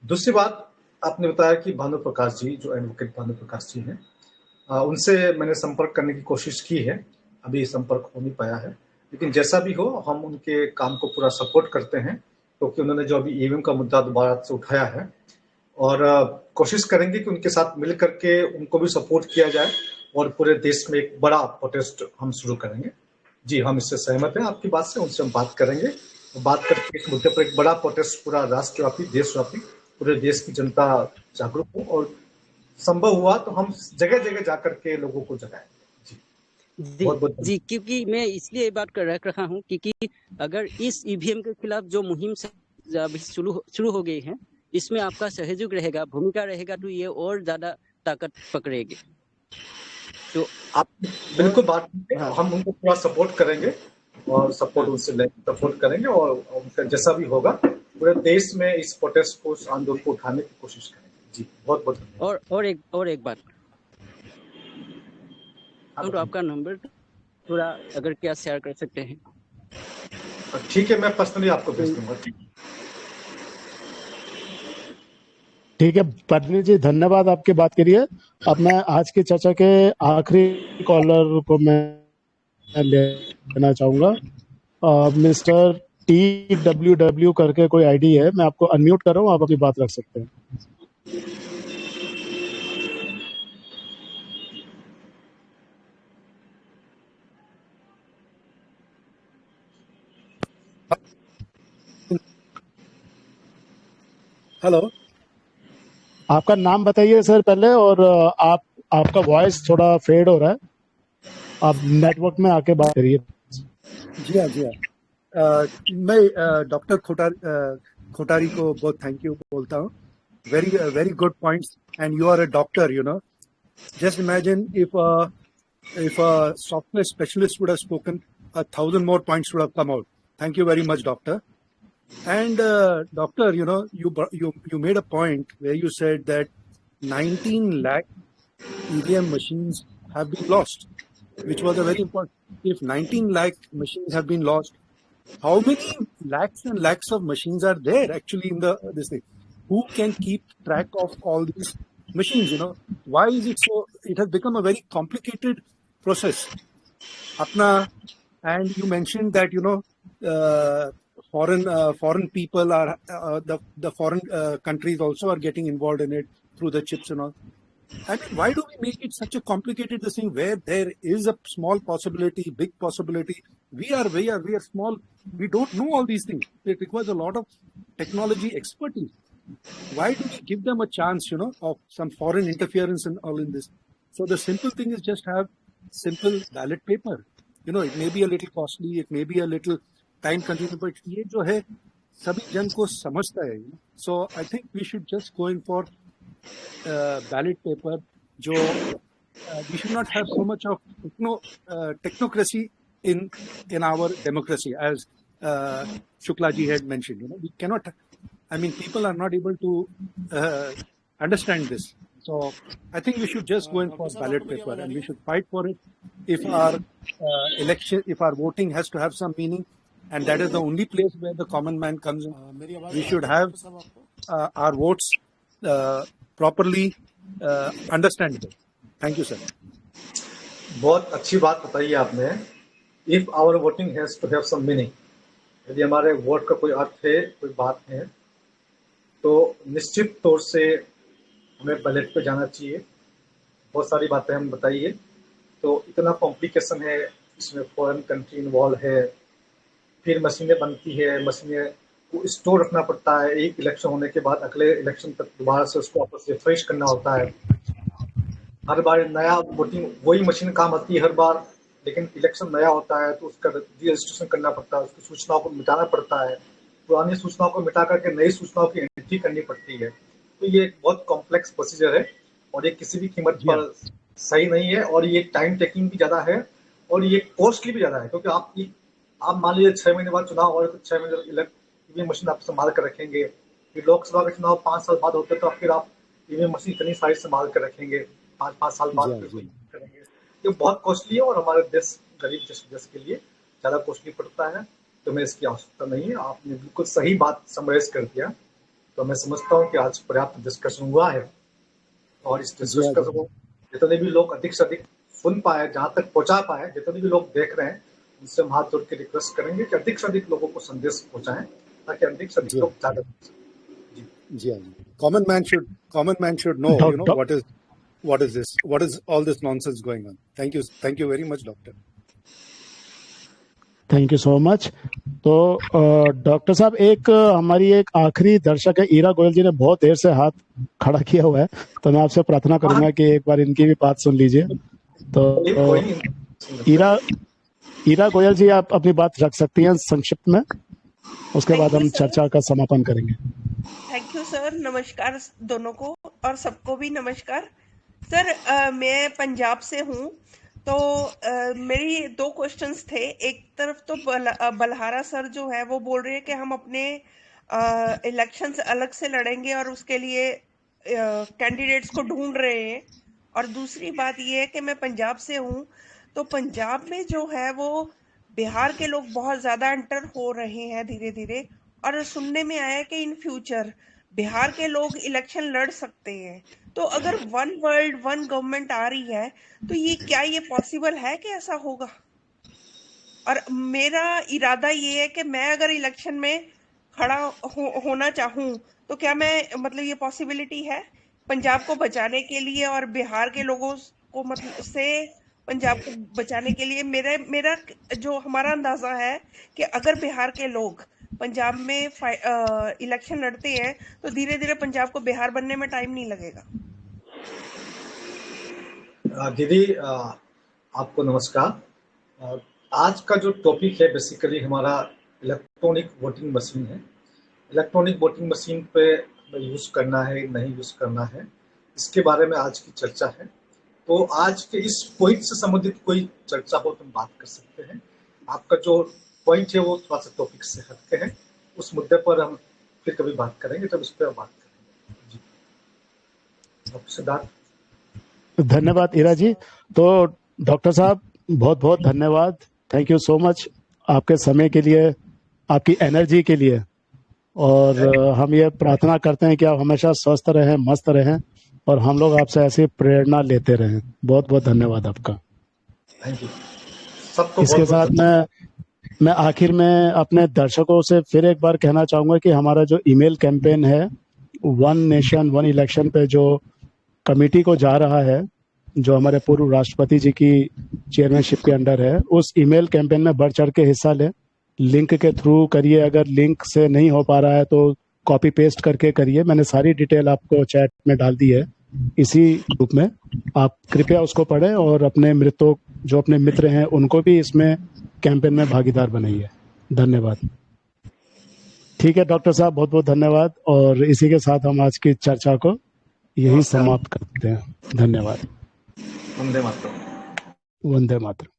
दूसरी बात, आपने बताया कि भानु प्रकाश जी जो एडवोकेट भानु प्रकाश जी हैं, उनसे मैंने संपर्क करने की कोशिश की है। अभी संपर्क हो नहीं पाया है, लेकिन जैसा भी हो हम उनके काम को पूरा सपोर्ट करते हैं, क्योंकि उन्होंने जो अभी ईवीएम का मुद्दा दोबारा से उठाया है, और कोशिश करेंगे कि उनके साथ मिल करके उनको भी सपोर्ट किया जाए और पूरे देश में एक बड़ा प्रोटेस्ट हम शुरू करेंगे। जी, हम इससे सहमत हैं आपकी बात से, उनसे हम बात करेंगे, बात करके इस मुद्दे पर एक बड़ा प्रोटेस्ट पूरा राष्ट्रव्यापी, देशव्यापी, पूरे देश की जनता जागरूक हो, और संभव हुआ तो हम जगह जगह जाकर के लोगों को जगाएं। जी बहुत बहुत जी, क्योंकि मैं इसलिए ये बात कर रख रहा हूँ क्योंकि अगर इस ईवीएम के खिलाफ जो मुहिम अभी शुरू हो गई है, इसमें आपका सहयोग रहेगा, भूमिका रहेगा, तो ये और ज्यादा ताकत पकड़ेगी। तो आप बिल्कुल बात हाँ। हम उनको पूरा सपोर्ट करेंगे और सपोर्ट हाँ। उनसे सपोर्ट करेंगे, और उनका जैसा भी होगा पूरे देश में इस प्रोटेस्ट को, इस आंदोलन को उठाने की कोशिश करेंगे। जी, बहुत बहुत धन्यवाद। और एक बात, तो आपका नंबर थोड़ा अगर क्या शेयर कर सकते हैं? ठीक है, मैं पर्सनली आपको भेज दूंगा। ठीक है पत्नी जी, धन्यवाद आपकी बात के लिए। अब मैं आज की चर्चा के आखिरी कॉलर को मैं लेना चाहूंगा। मिस्टर TWW करके कोई आईडी है, मैं आपको अनम्यूट कर रहा हूँ, आप अपनी बात रख सकते हैं। हेलो, आपका नाम बताइए सर पहले, और आपका वॉइस थोड़ा फेड हो रहा है, आप नेटवर्क में आके बात करिए। जी हाँ। मैं डॉक्टर खोटारी को बहुत थैंक यू बोलता हूँ। Very good points, and you are a doctor, you know. Just imagine if a software specialist would have spoken, 1,000 more points would have come out. Thank you very much, doctor. And doctor, you know, you made a point where you said that 19 lakh EVM machines have been lost, which was a very important. If 19 lakh machines have been lost, how many lakhs and lakhs of machines are there actually in this thing? Who can keep track of all these machines? You know, why is it so? It has become a very complicated process. And you mentioned that, you know, foreign people are the foreign countries also are getting involved in it through the chips and all. I mean, why do we make it such a complicated thing where there is a small possibility, big possibility? We are small. We don't know all these things. It requires a lot of technology expertise. Why do we give them a chance, you know, of some foreign interference and all in this? So the simple thing is just have simple ballot paper. You know, it may be a little costly, it may be a little time consuming, but ये जो है सभी जन को समझता है. So I think we should just go in for ballot paper. जो we should not have so much of technocracy in our democracy, as Shukla ji had mentioned. You know, we cannot. I mean, people are not able to understand this. So I think we should just go in for ballot paper, and we should fight for it. If our if our voting has to have some meaning, and that is the only place where the common man comes in, we should have our votes properly understandable. Thank you, sir. बहुत अच्छी बात बताई है आपने। If our voting has to have some meaning, यदि हमारे वोट का कोई अर्थ है, कोई बात है, तो निश्चित तौर से हमें बैलेट पे जाना चाहिए। बहुत सारी बातें हम बताइए, तो इतना कॉम्प्लिकेशन है, इसमें फॉरेन कंट्री इन्वॉल्व है, फिर मशीनें बनती है, मशीनें को स्टोर रखना पड़ता है, एक इलेक्शन होने के बाद अगले इलेक्शन तक दोबारा से उसको आपस में रिफ्रेश करना होता है। हर बार नया वोटिंग वही मशीन काम आती है हर बार, लेकिन इलेक्शन नया होता है तो उसका रजिस्ट्रेशन करना पड़ता है, उसकी सूचनाओं को मिटाना पड़ता है, पुरानी सूचनाओं को मिटा करके नई सूचनाओं की एंट्री करनी पड़ती है। तो ये एक बहुत कॉम्प्लेक्स प्रोसीजर है, और ये किसी भी कीमत पर सही नहीं है, और ये टाइम टेकिंग भी ज़्यादा है, और ये कॉस्टली भी ज़्यादा है, क्योंकि आप मान लीजिए 6 महीने बाद चुनाव और 6 महीने ईवीएम मशीन आप संभाल कर रखेंगे, फिर लोकसभा के चुनाव 5 साल बाद होते तो फिर आप ईवीएम मशीन इतनी सारी संभाल कर रखेंगे, 5 साल बाद करेंगे। ये बहुत कॉस्टली है, और हमारे देश गरीब देश के लिए ज़्यादा कॉस्टली पड़ता है, तो मैं इसकी आवश्यकता नहीं है। आपने बिल्कुल सही बात समराइज कर दिया। तो मैं समझता हूँ कि आज पर्याप्त डिस्कशन हुआ है, और इस डिस्कशन को जितने भी लोग अधिक से अधिक सुन पाए, जहां तक पहुंचा पाए, जितने भी लोग देख रहे हैं उनसे हम हाथ जोड़ के रिक्वेस्ट करेंगे कि अधिक से अधिक लोगों को संदेश पहुंचाएं, ताकि अधिक से अधिक जी लोग ज्यादा जी हाँ जी. Common man should know, you know, what is this, what is all this nonsense going on. Thank you very much, doctor. Thank you so much. तो डॉक्टर साहब, एक हमारी एक आखिरी दर्शक है ईरा गोयल जी ने बहुत देर से हाथ खड़ा किया हुआ है, तो मैं आपसे प्रार्थना करूंगा कि एक बार इनकी भी बात सुन लीजिए. तो ईरा गोयल जी, आप अपनी बात रख सकती हैं संक्षिप्त में, उसके बाद हम चर्चा का समापन करेंगे. Thank you sir. नमस्कार दोनों को और सबको भी नमस्कार. सर मैं पंजाब से हूँ, तो मेरी 2 क्वेश्चंस थे. एक तरफ तो बलहारा सर जो है वो बोल रहे हैं कि हम अपने इलेक्शंस अलग से लड़ेंगे और उसके लिए कैंडिडेट्स को ढूंढ रहे हैं. और दूसरी बात ये है कि मैं पंजाब से हूँ, तो पंजाब में जो है वो बिहार के लोग बहुत ज़्यादा एंटर हो रहे हैं धीरे धीरे, और सुनने में आया कि इन फ्यूचर बिहार के लोग इलेक्शन लड़ सकते हैं. तो अगर वन वर्ल्ड वन गवर्नमेंट आ रही है, तो ये पॉसिबल है कि ऐसा होगा? और मेरा इरादा ये है कि मैं अगर इलेक्शन में खड़ा होना चाहूँ, तो क्या मैं मतलब ये पॉसिबिलिटी है पंजाब को बचाने के लिए और बिहार के लोगों को मतलब से पंजाब को बचाने के लिए? मेरा जो हमारा अंदाजा है कि अगर बिहार के लोग पंजाब में इलेक्शन लड़ते हैं, तो धीरे धीरे पंजाब को बिहार बनने में टाइम नहीं लगेगा. दीदी आपको नमस्कार. आज का जो टॉपिक है बेसिकली हमारा इलेक्ट्रॉनिक वोटिंग मशीन है. इलेक्ट्रॉनिक वोटिंग मशीन पे यूज करना है नहीं यूज करना है, इसके बारे में आज की चर्चा है. तो आज के इस पॉइंट से संबंधित कोई चर्चा हो तो हम बात कर सकते हैं. आपका जो पॉइंट है वो थोड़ा सा टॉपिक से हटके है, उस मुद्दे पर हम फिर कभी बात करेंगे, तब इस पर बात करेंगे. जी डॉक्टर सिद्धार्थ. धन्यवाद ईरा जी. तो डॉक्टर साहब बहुत बहुत धन्यवाद. थैंक यू सो मच आपके समय के लिए, आपकी एनर्जी के लिए, और हम ये प्रार्थना करते हैं कि आप हमेशा स्वस्थ रहें, मस्त रहें, और हम लोग आपसे ऐसी प्रेरणा लेते रहें. बहुत बहुत धन्यवाद आपका. थैंक यू सबको. इसके साथ मैं आखिर में अपने दर्शकों से फिर एक बार कहना चाहूंगा कि हमारा जो ईमेल कैंपेन है वन नेशन वन इलेक्शन पे, जो कमेटी को जा रहा है, जो हमारे पूर्व राष्ट्रपति जी की चेयरमैनशिप के अंडर है, उस ईमेल कैंपेन में बढ़ चढ़ के हिस्सा ले. लिंक के थ्रू करिए, अगर लिंक से नहीं हो पा रहा है तो कॉपी पेस्ट करके करिए. मैंने सारी डिटेल आपको चैट में डाल दी है इसी ग्रुप में. आप कृपया उसको पढ़ें और अपने जो अपने मित्र हैं उनको भी इसमें कैंपेन में भागीदार बनाइए. धन्यवाद. ठीक है डॉक्टर साहब, बहुत बहुत धन्यवाद. और इसी के साथ हम आज की चर्चा को यही समाप्त करते हैं. धन्यवाद. वंदे मातरम. वंदे मातरम.